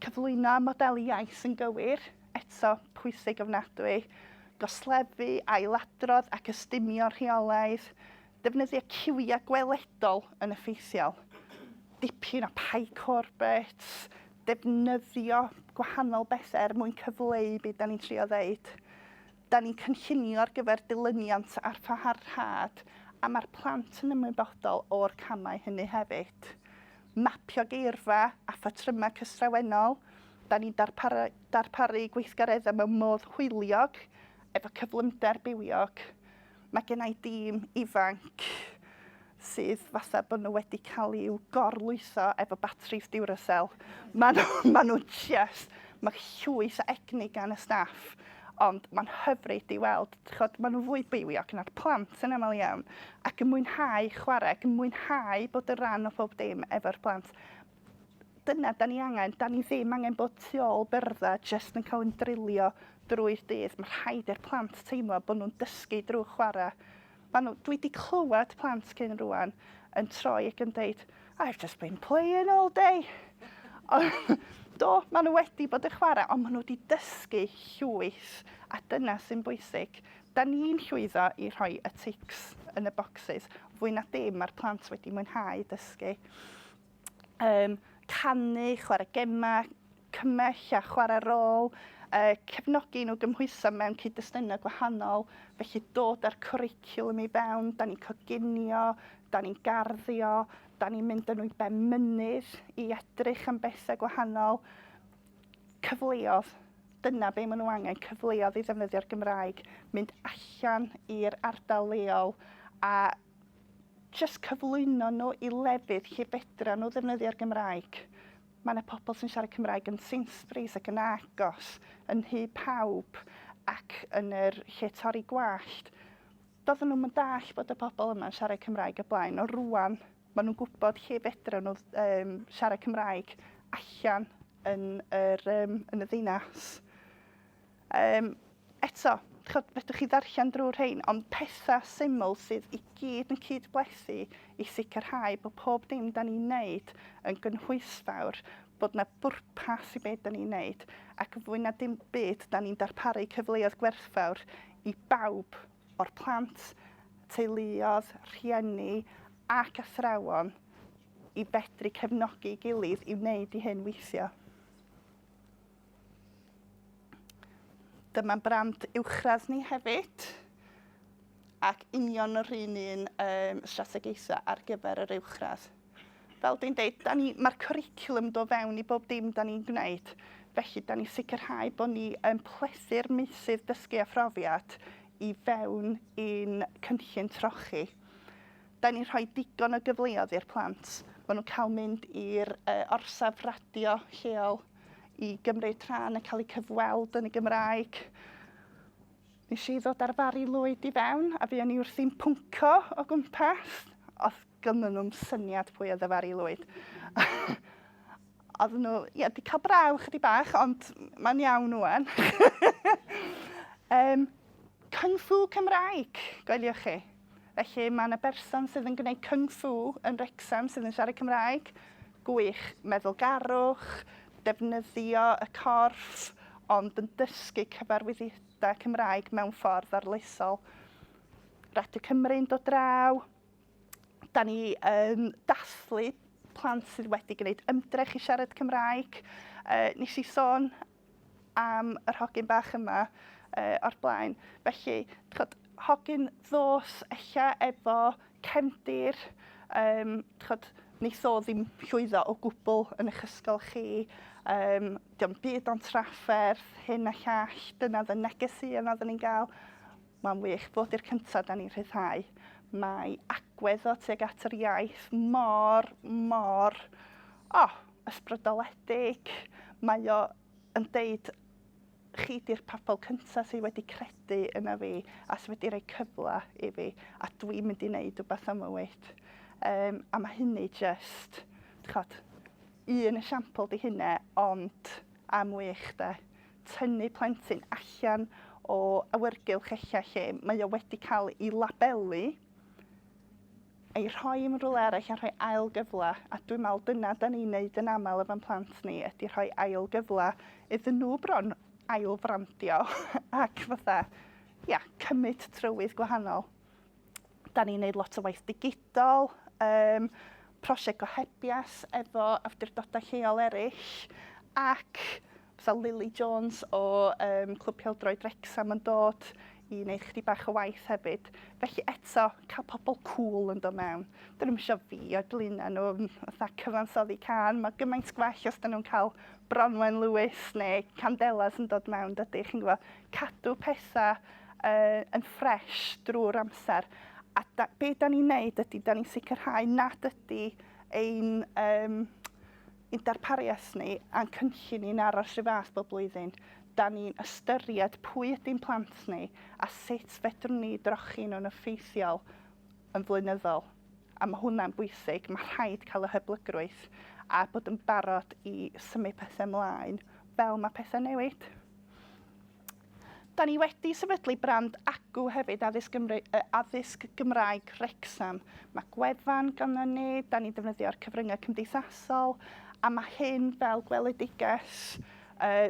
Cyflwyno modelu iaith yn gywir, eto pwysig ofnadwy, goslefu, ailadrodd ac ystymio rheolaidd, defnyddio ciwiau gweledol yn effeithiol, dipyn o pie corbets, defnyddio gwahanol bethau mwyn cyfleu beth da ni'n trio ddeud. Da ni'n cynllunio ar gyfer dilyniant a'r phaharhad, a mae'r plant yn ymwybodol o'r camau hynny hefyd. Mapio geirfa a phatrymau cystrawennol, da ni'n darparu gweithgareddau mewn modd hwyliog, efo cyflymder bywiog. Mae gennau dîm ifanc sydd fatha bod nhw wedi cael i'w gorlwytho efo batris Duracell. Mae llwys a egni gan y staff, ond mae'n hyfryd i weld. Mae nhw fwy bywiog na'r plant yn aml iawn, ac yn mwynhau chwarae, ac yn mwynhau bod y rhan o pob dim efo'r plant. Dyna da ni angen, da ni ddim angen bod tu ôl byrddau jyst yn cael yn drilio drwy'r dydd. Mae rhaid i'r plant teimlo bod nhw'n dysgu drwy chwarae. Dwi wedi clywed plant cyn rwan yn troi ac yn dweud, I've just been playing all day. Do, maen nhw wedi bod yn chwarae, ond maen nhw wedi dysgu llwyth, a dyna sy'n bwysig. Da ni'n llwyddo i rhoi y tics yn y bocsys, fwy na dim mae'r plant wedi mwynhau dysgu. Canu, chwarae gemau, cymell a chwarae rôl, cefnogi nhw gymhwyso mewn cyd-destynau gwahanol, felly dod â'r cwricwlwm i fewn, da ni'n coginio, da ni'n garddio, da ni'n mynd â nhw i ben mynydd i edrych am bethau gwahanol. Cyfleoedd, dyna be maen nhw angen, cyfleoedd i ddefnyddio'r Gymraeg, mynd allan i'r ardal leol a jyst cyflwyno nhw i lefydd lle fedra nhw ddefnyddio'r Gymraeg. Mae yna pobl sy'n siarad Cymraeg yn Sainsbury's ac yn agos, yn Nhŷ Pawb ac yn yr lle torri gwallt. Doedden nhw'n dall bod y pobl yma'n siarad Cymraeg y blaen, o rwan maen nhw'n gwybod lle fedra nhw siarad Cymraeg allan yn y ddinas. Eto, fedrwch chi ddarllen drwy'r rhain, ond pethau syml sydd i gyd yn cydblethu i sicrhau bod pob dim da ni'n neud yn gynhwysfawr, bod yna bwrpas i beth da ni'n neud, ac fwy na dim byd da ni'n darparu cyfleoedd gwerthfawr i bawb o'r plant, teuluoedd, rhieni ac athrawon i fedru cefnogi gilydd i wneud i hyn weithio. Dyma'n brand uwchradd ni hefyd, ac union yr un strategaethau ar gyfer yr uwchradd. Fel dwi'n dweud, mae'r cwricwlwm do fewn i bob dim da ni'n gwneud, felly da ni'n sicrhau bod ni yn plethu'r meysydd dysgu a phrofiad i fewn i'n cynllun trochi. Da ni'n rhoi digon o gyfleoedd i'r plant. Maen nhw'n cael mynd i'r orsaf radio lleol i gymryd rhan yn cael eu cyfweld yn y Gymraeg. Nes i ddod ar Fari Lwyd i fewn, a fi o'n i wrthi'n pwnco o gwmpas. Oedd gynnon nhw'n syniad pwy oedd y Fari Lwyd. Oedd nhw, di cael braw chydig bach, ond mae'n iawn wan. Kung Fu Cymraeg, gweliwch chi. Felly mae yna berson sydd yn gwneud Kung Fu yn Wrexham sydd yn siarad Cymraeg. Gwych, meddwlgarwch, defnyddio y corff, ond yn dysgu cyfarwyddiadau Cymraeg mewn ffordd arloesol. Radio Cymru'n dod draw. Da ni yn dathlu plant sydd wedi gwneud ymdrech i siarad Cymraeg. Nes i sôn am yr hogyn bach yma o'r blaen. Felly, hogyn ddos ella efo cefndir, ni so ddim llwyddo o gwbl yn eich ysgol chi, diolch byd o'n trafferth, hyn a llall, dyna oedd y negeseuon oedden ni'n gael. Mae'n wych fod i'r cyntaf da ni'n rhyddhau. Mae agwedd o tuag at yr iaith mor ysbrydoledig. Mae o yn deud chi di'r pobl cyntaf sydd wedi credu yna fi a sydd wedi rhoi cyfle i fi a dwi'n mynd i wneud rhywbeth am mywyd. A mae hynny jyst, un esiampl di hynna, ond am wych de. Tynnu plentyn allan o awyrgylch ella lle mae o wedi cael ei labelu, ei rhoi yn rhywle arall a rhoi ail gyfle. A dwi'n meddwl dyna da ni'n neud yn aml efo'n plant ni, ydy rhoi ail gyfle iddyn nhw bron ail frandio ac fatha, cymryd trywydd gwahanol. Da ni'n neud lot o waith digidol, prosiect gohebias efo awdurdodau lleol eraill, ac fysa Lily Jones o Clwb Pêl-droed Wrecsam yn dod i wneud chydig bach o waith hefyd. Felly eto, cael pobl cool yn dod mewn. Dyn nhw'n eisiau fi o'r blaenau nhw, fatha cyfansoddi can. Mae gymaint gwell os dyn nhw'n cael Bronwen Lewis neu Candelas yn dod mewn, dydy. Chi'n gwybod, cadw pethau yn ffres drwy'r amser. A be da ni'n neud ydy, da ni'n sicrhau nad ydy ein darpariaeth ni a'n cynllun ni'n aros rhyw fath bob blwyddyn. Da ni'n ystyried pwy ydy'n plant ni a sut fedrwn ni drochi nhw'n effeithiol yn flynyddol. A mae hwnna'n bwysig, mae rhaid cael y hyblygrwydd a bod yn barod i symud pethau ymlaen fel mae pethau newid. Da ni wedi sefydlu brand agw hefyd addysg Gymraeg Wrexham. Mae gwefan ganddo ni, da ni'n defnyddio'r cyfryngau cymdeithasol, a mae hyn fel gweledigaeth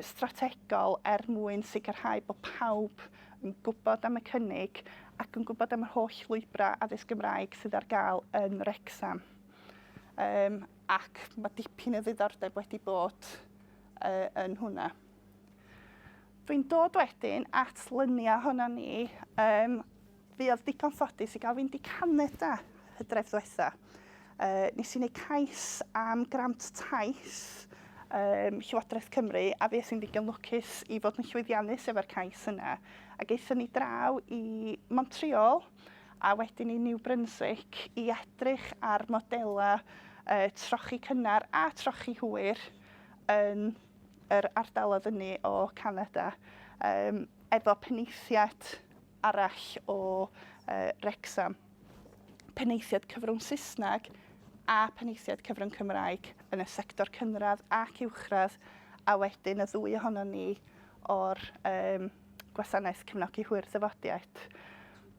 strategol mwyn sicrhau bod pawb yn gwybod am y cynnig ac yn gwybod am yr holl lwybrau addysg Gymraeg sydd ar gael yn Wrecsam. Ac mae dipyn o ddiddordeb wedi bod yn hwnna. Dwi'n dod wedyn at luniau honna ni. Fi oedd digon ffodus i gael fynd i Canada hydref ddiwetha. Nes i wneud cais am grant taith Llywodraeth Cymru, a fi sy'n digon lwcus i fod yn llwyddiannus efo'r cais yna. A geithon ni draw i Montreal a wedyn i New Brunswick i edrych ar modelau trochi cynnar a trochi hwyr yn yr ardaloedd yni o Canada, efo penaethiad arall o Wrecsam. Penaethiad cyfrwng Saesneg a penaethiad cyfrwng Cymraeg yn y sector cynradd ac uwchradd, a wedyn y ddwy ohono ni o'r gwasanaeth cefnogi hwyr ddyfodiaeth.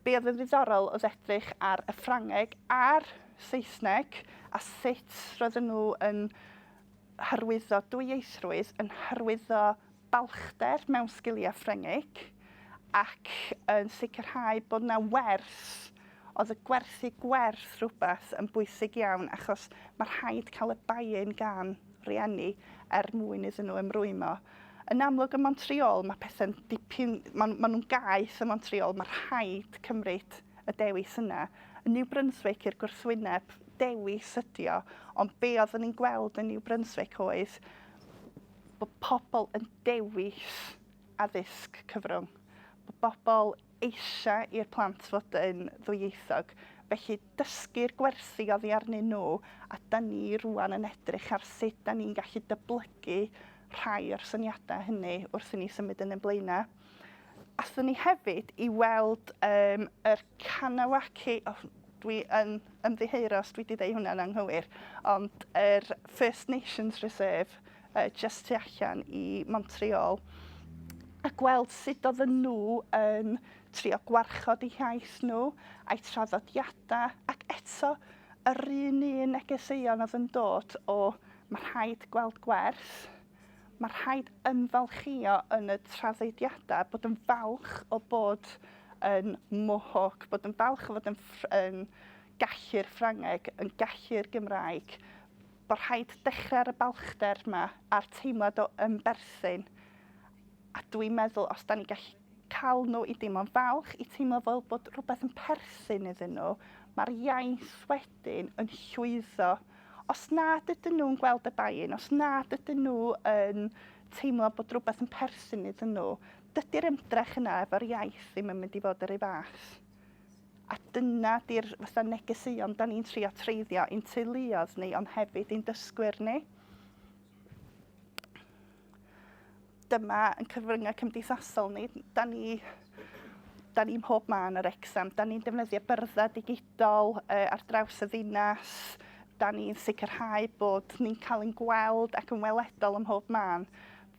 Be oedd yn ddiddorol oedd edrych ar y Ffrangeg a'r Saesneg a sut roedden nhw yn hyrwyddo dwyieithrwydd, yn hyrwyddo balchder mewn sgiliau Ffrangeg ac yn sicrhau bod yna wers, oedd y gwerthu gwerth rhywbeth yn bwysig iawn achos mae rhaid cael y buy-in gan rieni mwyn iddyn nhw ymrwymo. Yn amlwg ym Montreal mae pethau'n dipyn, maen nhw'n gaeth ym Montreal, mae rhaid cymryd y dewis yna. Yn New Brunswick i'r gwrthwyneb dewis ydi o, ond be oedden ni'n gweld yn New Brunswick oedd bod pobl yn dewis addysg cyfrwng. Bod pobl eisiau i'r plant fod yn ddwyieithog. Felly dysgu'r gwersi oddi arnyn nhw, a da ni rwan yn edrych ar sut da ni'n gallu dyblygu rhai o'r syniadau hynny wrth i ni symud yn y blaenau. Athon ni hefyd i weld yr Kanawaki, dwi yn ymddiheuro os dwi wedi dweud hwnna'n anghywir, ond yr First Nations Reserve just tu allan i Montreal, a gweld sut oedden nhw yn trio gwarchod eu iaith nhw a'i traddodiadau, ac eto yr un negeseuon oedd yn dod o mae rhaid gweld gwerth, mae rhaid ymfalchio yn y traddodiadau, bod yn falch o bod yn Mohawk, bod yn falch o fod yn gallu'r Ffrangeg, yn gallu'r Gymraeg, bod rhaid dechrau ar y balchder yma a'r teimlad o ymberthyn. A dwi'n meddwl, os da ni gallu cael nhw i deimlo'n falch, i teimlo fel bod rhywbeth yn perthyn iddyn nhw, mae'r iaith wedyn yn llwyddo. Os nad ydyn nhw'n gweld y bain, os nad ydyn nhw yn teimlo bod rhywbeth yn perthyn iddyn nhw, dydy'r ymdrech yna efo'r iaith ddim yn mynd i fod yr un fath. A dyna di'r fatha negeseuon da ni'n trio treiddio i'n teuluoedd ni, ond hefyd i'n dysgwyr ni. Dyma yn cyfryngau cymdeithasol ni, da ni mhob man ar Wrecsam, da ni'n defnyddio byrddau digidol ar draws y ddinas, da ni'n sicrhau bod ni'n cael ein gweld ac yn weledol ym mhob man,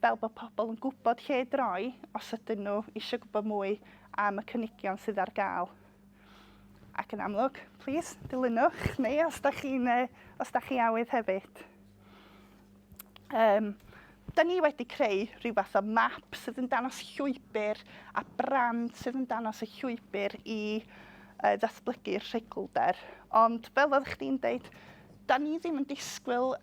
fel bod pobl yn gwybod lle droi os ydyn nhw eisiau gwybod mwy am y cynigion sydd ar gael. Ac yn amlwg, plis, dilynwch, neu os da chi awydd hefyd. Da ni wedi creu rhyw fath o map sydd yn danos llwybr a brand sydd yn danos y llwybr i ddatblygu'r rhugolder. Ond fel oedd chdi'n deud, da ni ddim yn disgwyl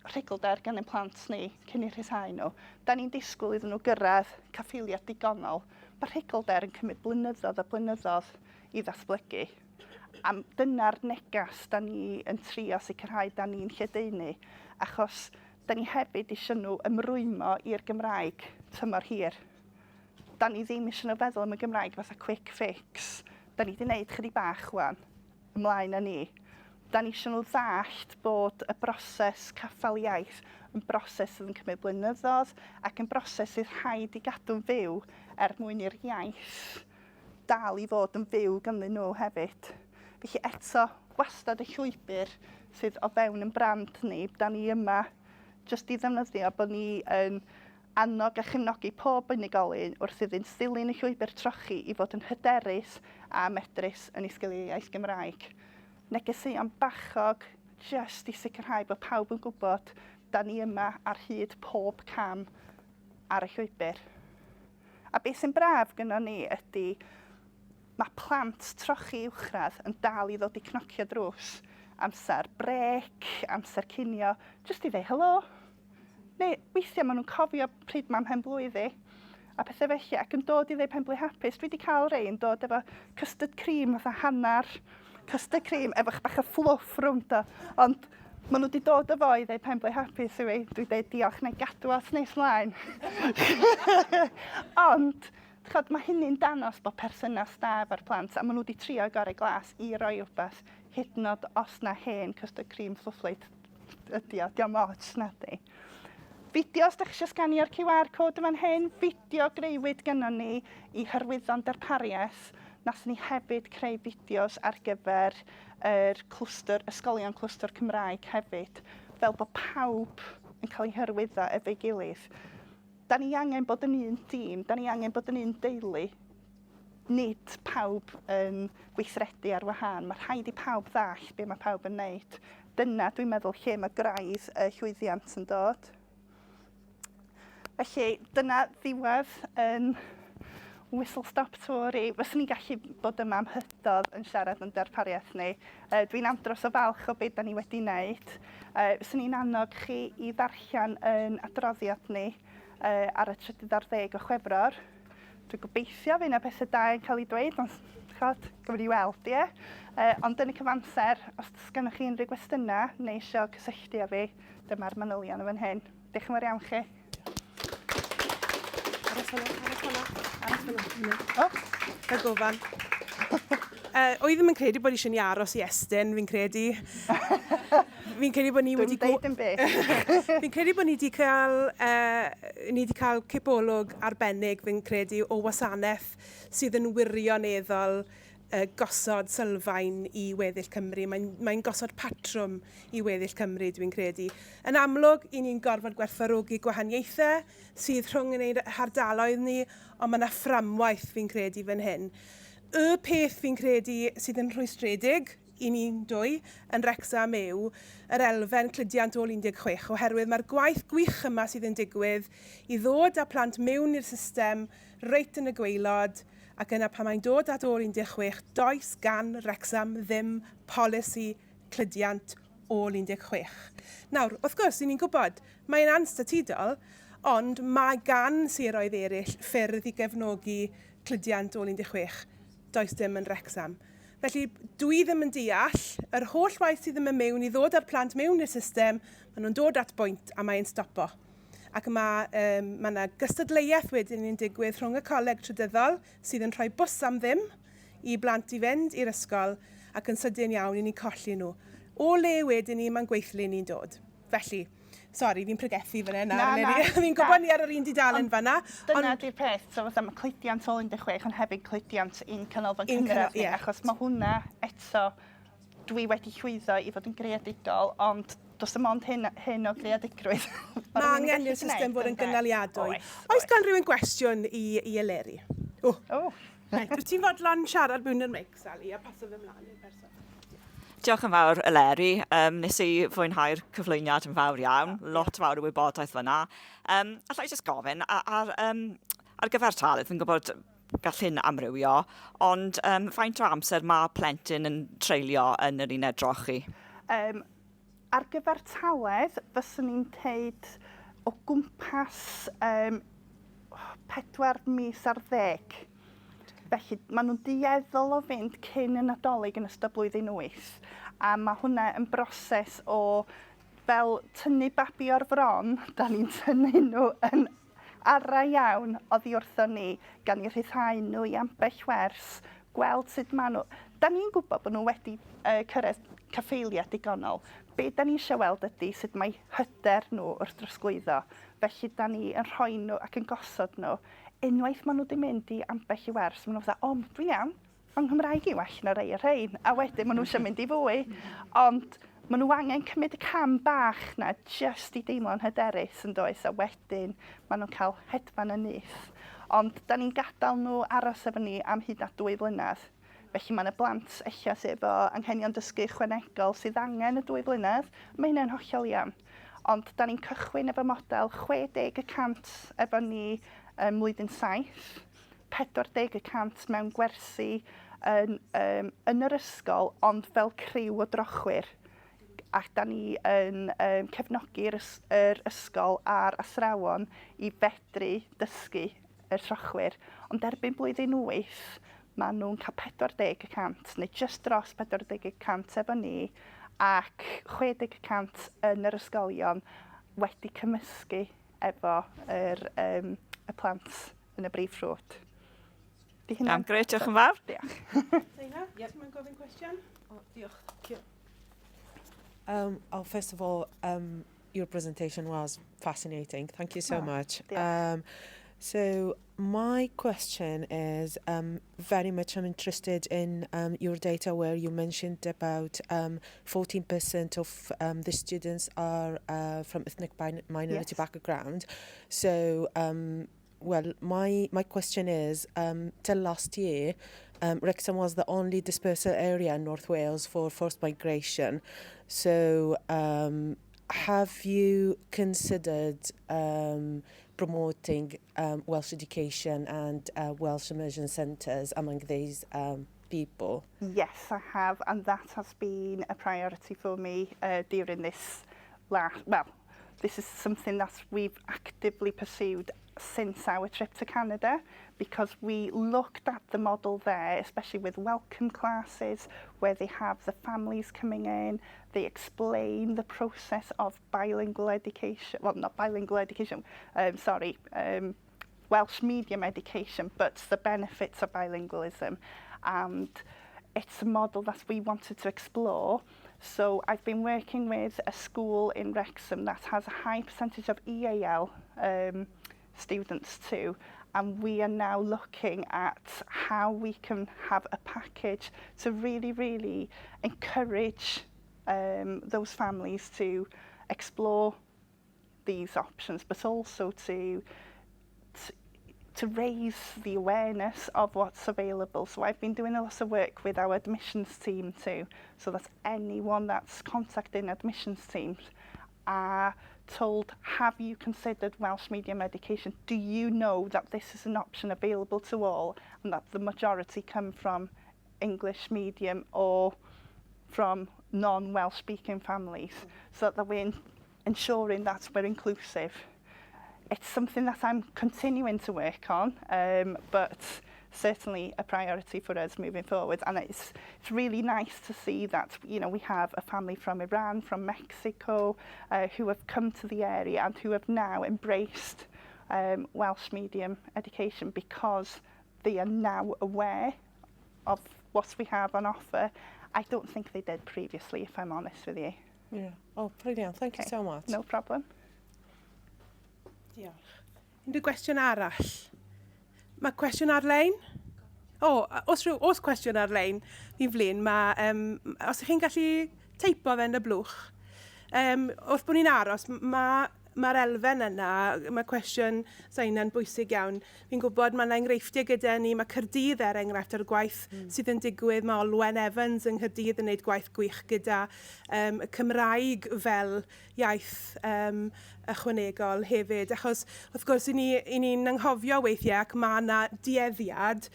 rhugolder gan ein plant ni cyn i rhyddhau nhw. Da ni'n disgwyl iddyn nhw gyrraedd caffeiliad digonol. Mae rhugolder yn cymryd blynyddoedd a blynyddoedd i ddatblygu. A dyna'r negas da ni yn trio sicrhau da ni'n lledaenu, achos da ni hefyd eisiau nhw ymrwymo i'r Gymraeg tymor hir. Da ni ddim eisiau nhw feddwl am y Gymraeg fatha quick fix. Da ni wedi gwneud chydig bach wan ymlaen â ni. Da ni eisiau nhw ddallt bod y broses caffael iaith yn broses sydd yn cymryd blynyddoedd ac yn broses sydd rhaid i gadw'n fyw mwyn i'r iaith dal i fod yn fyw ganddyn nhw hefyd. Felly eto, wastad y llwybr sydd o fewn yn brand ni, da ni yma jyst i ddefnyddio bod ni yn annog a chefnogi pob unigolyn wrth iddyn dilyn y llwybr trochi i fod yn hyderus a medrus yn ei sgiliau iaith Gymraeg. Negeseuon bachog jyst i sicrhau bod pawb yn gwybod da ni yma ar hyd pob cam ar y llwybr. A beth sy'n braf gyda ni ydy mae plant trochi uwchradd yn dal i ddod i cnocio drws amser brec, amser cinio, jyst i ddweud helo. Neu weithiau maen nhw'n cofio pryd mam hen blwyddi a pethau felly ac yn dod i ddweud penblwydd hapus. Dwi wedi cael rei yn dod efo custard cream fatha hannar, custard cream efo bach o fluff rwnd o. Ond maen nhw wedi dod efo i ddweud penblwydd hapus i fi. Dwi'n dweud diolch neu gadw at nes mlaen. Ond mae hynny'n danos bod perthynas da efo'r plant a maen nhw wedi trio gorau glas i roi rhywbeth hyd yn oed os na hen custard cream flufflyd ydi o, diolch moch na di. Fideos, da chi eisiau sganio'r QR code yma'n hyn, fideo greuwyd gyda ni i hyrwyddo'n darpariaeth. Nathon ni hefyd creu fideos ar gyfer ysgolion clwstwr Cymraeg hefyd, fel bod pawb yn cael ei hyrwyddo efo'i gilydd. Da ni angen bod yn un tîm, da ni angen bod yn un deulu. Nid pawb yn gweithredu ar wahân. Mae rhaid i pawb ddall be mae pawb yn wneud. Dyna dwi'n meddwl lle mae graidd y llwyddiant yn dod. Felly, dyna ddiwedd yn whistle-stop tour i. Fyswn ni'n gallu bod yma am hydoedd yn siarad yn darpariaeth ni. Dwi'n andros o falch o beth da ni wedi wneud. Fyswn ni'n annog chi i ddarllen yn adroddiad ni ar y 30 o Chwefror. Dwi'n gobeithio fe yna bethau da yn cael ei dweud, ond gyfer i weld, ie. Ond yn y cyfamser, os gennych chi unrhyw gwestiynau neu eisiau cysylltu â fi, dyma'r manylion yn fan hyn. Diolch yn fawr iawn chi. Y gofan. Oedd ddim yn credu bod eisiau ni aros i Estyn, fi'n credu. Fi'n credu bod ni wedi... Dwi'n deud yn beth. Fi'n credu bod ni wedi cael cipolwg arbennig, fi'n credu, o wasanaeth sydd yn wirioneddol gosod sylfaen i weddill Cymru. Mae'n gosod patrwm i weddill Cymru, dwi'n credu. Yn amlwg, i ni'n gorfod gwerthfawrogi gwahaniaethau sydd rhwng yn ei hardaloedd ni, ond mae yna fframwaith fi'n credu fan hyn. Y peth fi'n credu sydd yn rhwystredig i ni'n dwy yn Wrecsam yw yr elfen cludiant ôl 16, oherwydd mae'r gwaith gwych yma sydd yn digwydd i ddod â plant mewn i'r system reit yn y gwaelod, ac yna pan mae'n dod at ôl 16, does gan Wrecsam ddim polisi cludiant ôl 16. Nawr, wrth gwrs, ni'n gwybod, mae'n anstatudol, ond mae gan siroedd eraill ffyrdd i gefnogi cludiant ôl 16, does dim yn Wrecsam. Felly dwi ddim yn deall, yr holl waith sydd ddim yn mewn i ddod â'r plant mewn i'r system, maen nhw'n dod at bwynt a mae'n stopo. Ac mae yna gystadleuaeth wedyn yn digwydd rhwng y coleg trydyddol sydd yn rhoi bws am ddim i blant i fynd i'r ysgol ac yn sydyn iawn i ni colli nhw. O le wedyn ni mae'n gweithlu ni'n dod. Felly, sori, fi'n pregethu fan hyn. Fi'n gwybod ni ar yr un didalen fanna. Dyna di'r peth, so fatha mae cludiant ôl 16 ond hefyd cludiant un canolfan cynradd ni, achos mae hwnna eto dwi wedi llwyddo i fod yn greadigol, ond does dim ond hyn o greadigrwydd. Mae angen i'r system fod yn gynaliadwy. Oes gan rhywun gwestiwn i Eleri? Wyt ti'n fodlon siarad mewn yr mic, Sally, a paso fy mlaen i'r person? Diolch yn fawr, Eleri. Nes i fwynhau'r cyflwyniad yn fawr iawn. Lot fawr o wybodaeth fyna. Alla i jyst gofyn, ar gyfer talydd, fi'n gwybod gall hyn amrywio, ond faint o amser mae plentyn yn treulio yn yr uned drochi? Ar gyfer taledd, fyswn ni'n teud o gwmpas 4 mis ar 10. Felly, maen nhw'n dueddol o fynd cyn y Nadolig yn ystod blwyddyn 8. A mae hwnna yn broses o, fel tynnu babi o'r fron, da ni'n tynnu nhw yn ara iawn oddi wrtho ni, gan i rhyddhau nhw i ambell wers, gweld sut maen nhw. Da ni'n gwybod bod nhw wedi cyrraedd caffeiliad digonol. Be da ni eisiau weld ydy sut mae hyder nhw wrth drosglwyddo. Felly da ni yn rhoi nhw ac yn gosod nhw. Unwaith maen nhw wedi mynd i ambell i wers, maen nhw'n dweud, dwi'n iawn, mae'n Nghymraeg i well na rei o'r rhain. A wedyn maen nhw eisiau mynd i fwy, ond maen nhw angen cymryd y cam bach na just i deimlo'n hyderus yn does, a wedyn maen nhw'n cael hedfan y nyth. Ond da ni'n gadael nhw aros efo ni am hyd at 2 blynedd. Felly mae'n y blant eich sydd efo anghenion dysgu ychwanegol sydd angen y 2 blynedd, mae hynny'n hollol iawn. Ond da ni'n cychwyn efo model 60% efo ni mlwyddyn 7, 40% mewn gwersi yn yr ysgol, ond fel criw o drochwyr. Ac da ni yn cefnogi'r ysgol a'r athrawon i fedru dysgu y trochwyr. Ond erbyn blwyddyn 8, maen nhw'n cael 40%, neu just dros 40% efo ni, ac 60% yn yr ysgolion wedi cymysgu efo y plant yn y brif ffrwd. Grêt, diolch yn fawr. Diolch. Cyngor, ti'n gofyn cwestiwn? Diolch. First of all, your presentation was fascinating. Thank you so much. So my question is very much I'm interested in your data where you mentioned about 14% of the students are from ethnic minority background. So well, my question is, till last year, Wrexham was the only dispersal area in North Wales for forced migration. So have you considered promoting Welsh education and Welsh immersion centres among these people? Yes, I have, and that has been a priority for me during this this is something that we've actively pursued since our trip to Canada, because we looked at the model there, especially with welcome classes, where they have the families coming in, they explain the process of bilingual education, well, not bilingual education, Welsh medium education, but the benefits of bilingualism. And it's a model that we wanted to explore. So I've been working with a school in Wrexham that has a high percentage of EAL students too, and we are now looking at how we can have a package to really, really encourage those families to explore these options, but also to raise the awareness of what's available. So I've been doing a lot of work with our admissions team too, so that anyone that's contacting admissions teams are told, have you considered Welsh medium education? Do you know that this is an option available to all, and that the majority come from English medium or from non-Welsh speaking families, so that we're ensuring that we're inclusive. it's something that I'm continuing to work on, but certainly a priority for us moving forward. And it's really nice to see that, you know, we have a family from Iran, from Mexico, who have come to the area and who have now embraced Welsh medium education because they are now aware of what we have on offer. I don't think they did previously, if I'm honest with you. Yeah. Oh, brilliant. Thank you so much. No problem. Diolch. Unrhyw gwestiwn arall? Mae cwestiwn ar-lein? Os cwestiwn ar-lein, fi'n flin, os ydych chi'n gallu teipo fe yn y blwch, wrth bod ni'n aros, mae'r elfen yna, mae cwestiwn Saina'n bwysig iawn. Fi'n gwybod mae'n enghreifftiau gyda ni, mae Caerdydd enghraifft ar gwaith sydd yn digwydd, mae Olwen Evans yng Nghaerdydd yn gwneud gwaith gwych gyda y Cymraeg fel iaith ychwanegol hefyd. Achos wrth gwrs, i ni'n anghofio weithiau ac mae yna dueddiad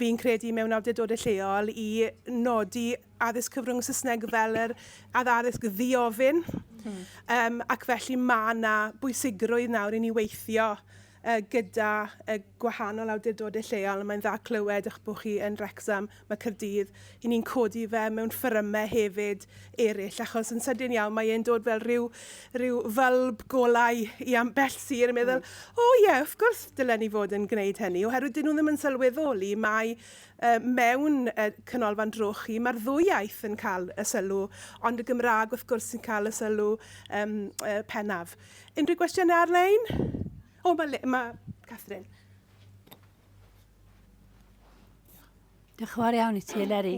fi'n credu mewn awdurdodau lleol i nodi addysg cyfrwng Saesneg fel yr addysg ddiofyn. Ac felly mae yna bwysigrwydd nawr i ni weithio gyda gwahanol awdurdodau lleol. Mae'n dda clywed eich bod chi yn Wrexham, mae Caerdydd. I ni'n codi fe mewn ffyrymau hefyd eraill, achos yn sydyn iawn mae e'n dod fel rhyw fylb golau i ambell sir yn meddwl, wrth gwrs dylen ni fod yn gwneud hynny, oherwydd dyn nhw ddim yn sylweddoli, mae mewn canolfan drochi, mae'r ddwy iaith yn cael y sylw, ond y Gymraeg wrth gwrs yn cael y sylw pennaf. Unrhyw gwestiynau ar-lein? Mae Catherine. Diolch yn fawr iawn i ti, Eleri.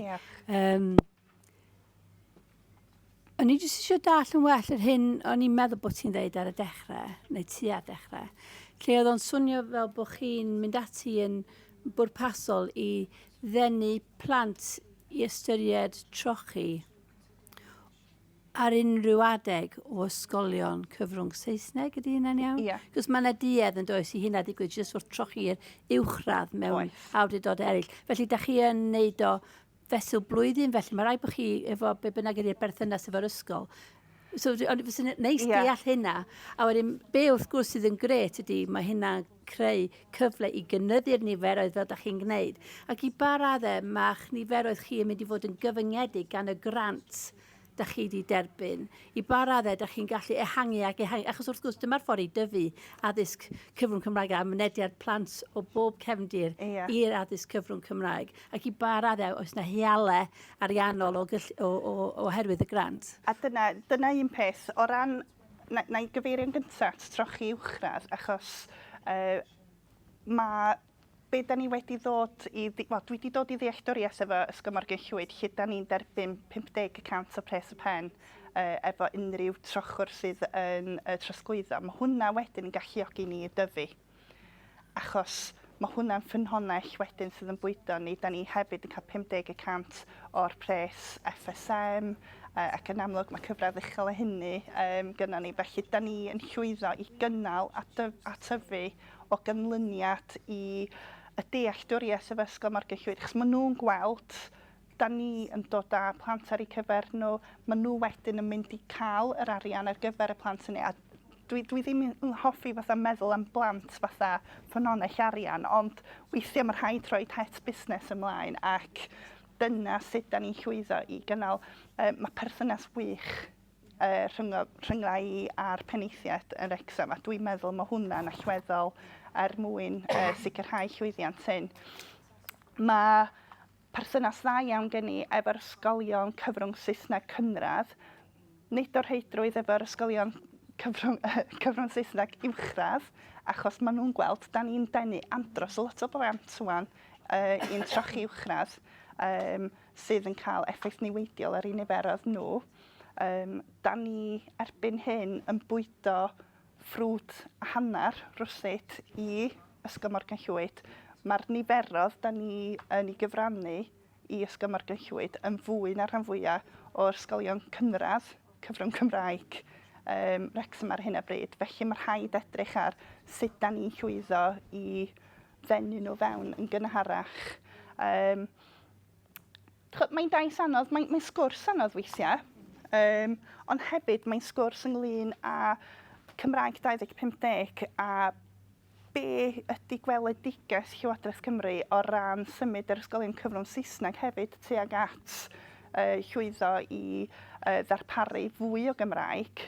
O'n i jyst eisiau dall yn well yr hyn o'n i'n meddwl bod ti'n dweud ar y dechrau, neu tua dechrau. Lle oedd o'n swnio fel bod chi'n mynd ati yn bwrpasol i ddenu plant i ystyried trochi ar unrhyw adeg o ysgolion cyfrwng Saesneg, ydy hynna'n iawn? Ie. Cos mae yna duedd yn does i hynna digwydd jyst wrth trochi'r uwchradd mewn awdurdod eraill. Felly, da chi yn neud o fesul blwyddyn, felly mae rhaid bod chi efo be bynnag ydy'r berthynas efo'r ysgol. So, fysa'n neis deall hynna. A wedyn, be wrth gwrs sydd yn gret ydy, mae hynna'n creu cyfle i gynyddu'r niferoedd fel da chi'n gwneud. Ac i ba raddau, mae'ch niferoedd chi yn mynd i fod yn gyfyngedig gan y grant da chi wedi derbyn. I ba raddau, da chi'n gallu ehangu ac ehangu. Achos wrth gwrs, dyma'r ffordd i dyfu addysg cyfrwng Cymraeg a mynediad plant o bob cefndir i'r addysg cyfrwng Cymraeg. Ac i ba raddau, oes yna hialau ariannol oherwydd y grant? A dyna un peth. O ran, na i gyfeirio'n gyntaf trochi uwchradd, achos mae be da ni wedi dod i, dwi wedi dod i ddealltwriaeth efo Ysgol Morgan Llwyd, lle da ni'n derbyn 50% o pres y pen efo unrhyw trochwr sydd yn trosglwyddo. Mae hwnna wedyn yn galluogi ni i dyfu. Achos mae hwnna'n ffynhonnell wedyn sydd yn bwydo ni. Da ni hefyd yn cael 50% o'r pres FSM, ac yn amlwg mae cyfradd uchel y hynny gyda ni. Felly, da ni yn llwyddo i gynnal a tyfu o ganlyniad i y dealltwriaeth efo Ysgol Morgan Llwyd. Chos maen nhw'n gweld, da ni yn dod â plant ar eu cyfer nhw, maen nhw wedyn yn mynd i cael yr arian ar gyfer y plant hynny. A dwi ddim yn hoffi fatha meddwl am blant fatha ffynhonnell arian, ond weithiau mae rhaid rhoi het busnes ymlaen ac dyna sut da ni'n llwyddo i gynnal. Mae perthynas wych rhyngra i a'r penaethiaid yn Wrexham, a dwi'n meddwl mae hwnna'n allweddol mwyn sicrhau llwyddiant hyn. Mae perthynas dda iawn gen i efo'r ysgolion cyfrwng Saesneg cynradd, nid o'r rheidrwydd efo'r ysgolion cyfrwng Saesneg uwchradd, achos maen nhw'n gweld da ni'n denu andros o lot o blant wan i'n trochi uwchradd sydd yn cael effaith niweidiol ar eu niferoedd nhw. Da ni erbyn hyn yn bwydo ffrwd a hanner rwsyd i Ysgol Morgan Llwyd. Mae'r niferoedd da ni yn ei gyfrannu i Ysgol Morgan Llwyd yn fwy na'r rhan fwyaf o'r ysgolion cynradd cyfrwng Cymraeg Wrexham ar hyn o bryd. Felly mae rhaid edrych ar sut da ni'n llwyddo i ddenu nhw fewn yn gynharach. Mae'n daith anodd, mae'n sgwrs anodd weithiau, ond hefyd mae'n sgwrs ynglyn â Cymraeg 2050 a be ydy gweledigaeth Llywodraeth Cymru o ran symud yr ysgolion cyfrwng Saesneg hefyd tuag at llwyddo i ddarparu fwy o Gymraeg.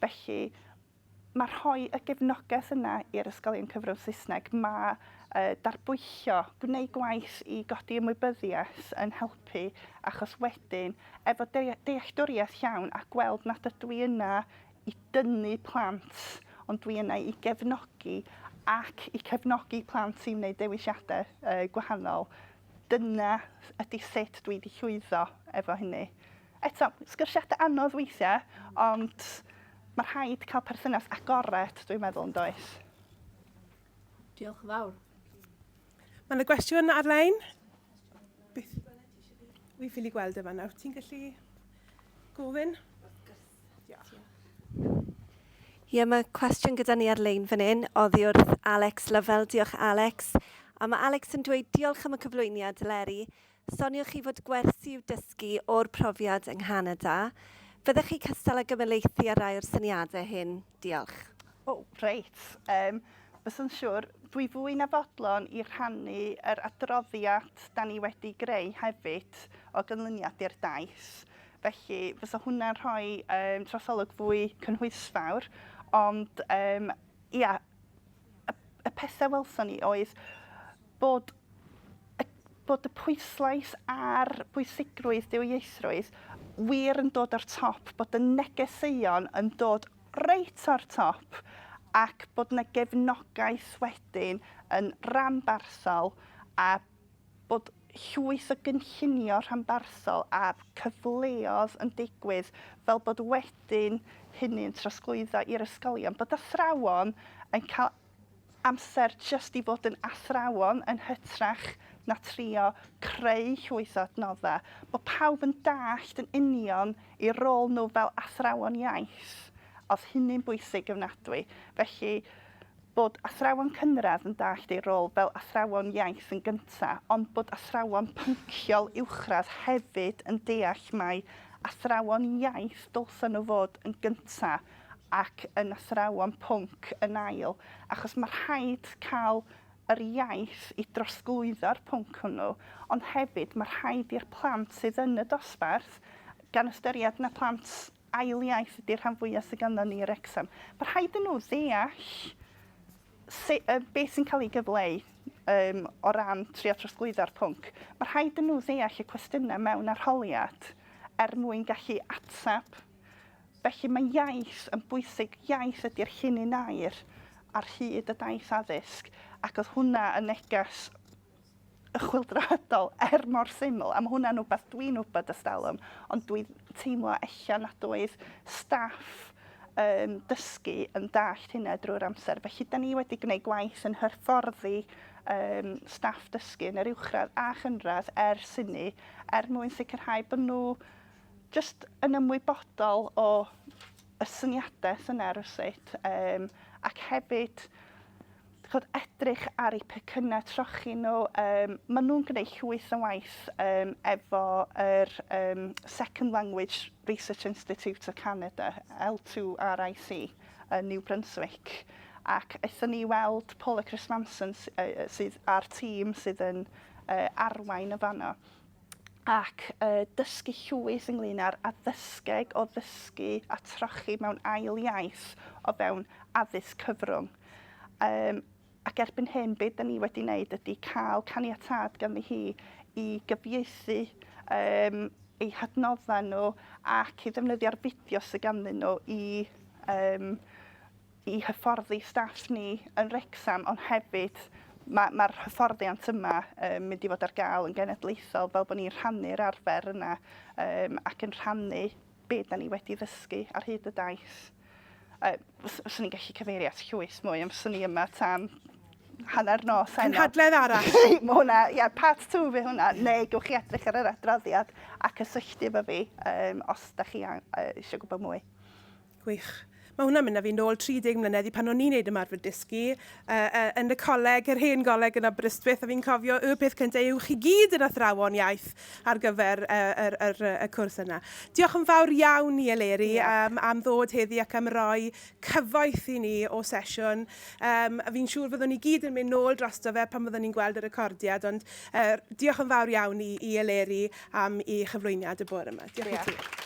Felly mae rhoi y gefnogaeth yna i'r ysgolion cyfrwng Saesneg. Mae darbwyllo, gwneud gwaith i godi ymwybyddiaeth yn helpu, achos wedyn, efo dealltwriaeth llawn a gweld nad ydw i yna i dynnu plant, ond dwi yna i gefnogi ac i cefnogi plant i wneud dewisiadau gwahanol. Dyna ydy sut dwi wedi llwyddo efo hynny. Eto, sgyrsiadau anodd weithiau, ond mae rhaid cael perthynas agored, dwi'n meddwl, yn does. Diolch yn fawr. Mae yna gwestiwn ar-lein? Wi ffili gweld yma nawr. Ti'n gallu gofyn? Ie, mae cwestiwn gyda ni ar-lein fan hyn, oddi wrth Alex Lyfel. Diolch Alex. A mae Alex yn dweud diolch am y cyflwyniad, Eleri. Soniwch chi fod gwersi i'w dysgu o'r profiad yng Nghanada. Fyddech chi cystal ag ymelaethu ar rai o'r syniadau hyn? Diolch. Reit. Bys yn siŵr, dwi fwy na fodlon i rhannu yr adroddiad da ni wedi greu hefyd o gynlyniad i'r daith. Felly, fysa hwnna'n rhoi trosolwg fwy cynhwysfawr, ond y pethau welson ni oedd bod y pwyslais ar bwysigrwydd dwyieithrwydd wir yn dod o'r top, bod y negeseuon yn dod reit o'r top, ac bod yna gefnogaeth wedyn yn rhanbarsol a bod llwyth o gynllunio rhanbarsol a cyfleoedd yn digwydd fel bod wedyn hynny'n trosglwyddo i'r ysgolion. Bod athrawon yn cael amser jyst i fod yn athrawon yn hytrach na trio creu llwyth o adnoddau. Bod pawb yn dallt yn union i rôl nhw fel athrawon iaith. Oedd hynny'n bwysig ofnadwy. Felly, bod athrawon cynradd yn dallt ei rôl fel athrawon iaith yn gyntaf, ond bod athrawon pynciol uwchradd hefyd yn deall mai athrawon iaith dylsen nhw fod yn gyntaf ac yn athrawon pwnc yn ail. Achos mae rhaid cael yr iaith i drosglwyddo'r pwnc hwnnw, ond hefyd mae rhaid i'r plant sydd yn y dosbarth, gan ystyried na plant ail iaith ydy'r rhan fwyaf sydd ganddo ni i Wrexham. Mae rhaid yn nhw ddeall beth sy'n cael ei gyfleu o ran trio trosglwyddo'r pwnc. Mae rhaid yn nhw ddeall y cwestiynau mewn arholiad mwyn gallu atab. Felly mae iaith yn bwysig. Iaith ydy'r llunyn air ar hyd y daith addysg, ac oedd hwnna yn neges chwyldroadol mor syml, a mae hwnna'n rhywbeth dwi'n wybod ys talwm, ond dwi'n teimlo ella nad oedd staff dysgu yn dallt hynna drwy'r amser. Felly, da ni wedi gwneud gwaith yn hyfforddi staff dysgu yn yr uwchradd a chynradd hynny, mwyn sicrhau bod nhw just yn ymwybodol o y syniadau yna rwsut, ac hefyd edrych ar eu pecynnau trochi nhw. Maen nhw'n gwneud llwyth o waith efo yr Second Language Research Institute of Canada, L2RIC, yn New Brunswick. Ac eithon ni weld Paula Chris-Manson sydd ar tîm sydd yn arwain y fanno. Ac dysgu llwyth ynglyn â'r addysgeg o ddysgu a trochi mewn ail iaith o fewn addysg cyfrwng. Ac erbyn hyn, beth da ni wedi wneud ydy cael caniatad ganddi hi i gyfieithu eu hadnoddau nhw ac i ddefnyddio'r fideo sydd ganddyn nhw i hyfforddi staff ni yn Wrecsam, ond hefyd mae'r hyfforddiant yma mynd i fod ar gael yn genedlaethol fel bod ni'n rhannu'r arfer yna ac yn rhannu beth da ni wedi ddysgu ar hyd y daith. Fyswn ni'n gallu cyfeirio at llwyth mwy, ond fyswn ni yma tan hanner nos heno. Cynhadledd arall. Mae hwnna, part 2 fi hwnna, neu gewch chi edrych ar yr adroddiad a cysylltu efo fi os da chi eisiau gwybod mwy. Gwych. Mae hwnna'n mynd â fi nôl 30 mlynedd i pan o'n i'n neud ymarfer dysgu yn y coleg, yr hen goleg yn Bwrdeistref, a fi'n cofio y peth cyntaf yw chi gyd yn athrawon iaith ar gyfer y cwrs yna. Diolch yn fawr iawn i Eleri am ddod heddi ac am roi cyfoeth i ni o sesiwn. Fi'n siŵr fyddwn ni gyd yn mynd nôl drosto fe pan fyddwn ni'n gweld y recordiad, ond diolch yn fawr iawn i Eleri am ei chyflwyniad y bore yma. Diolch i ti.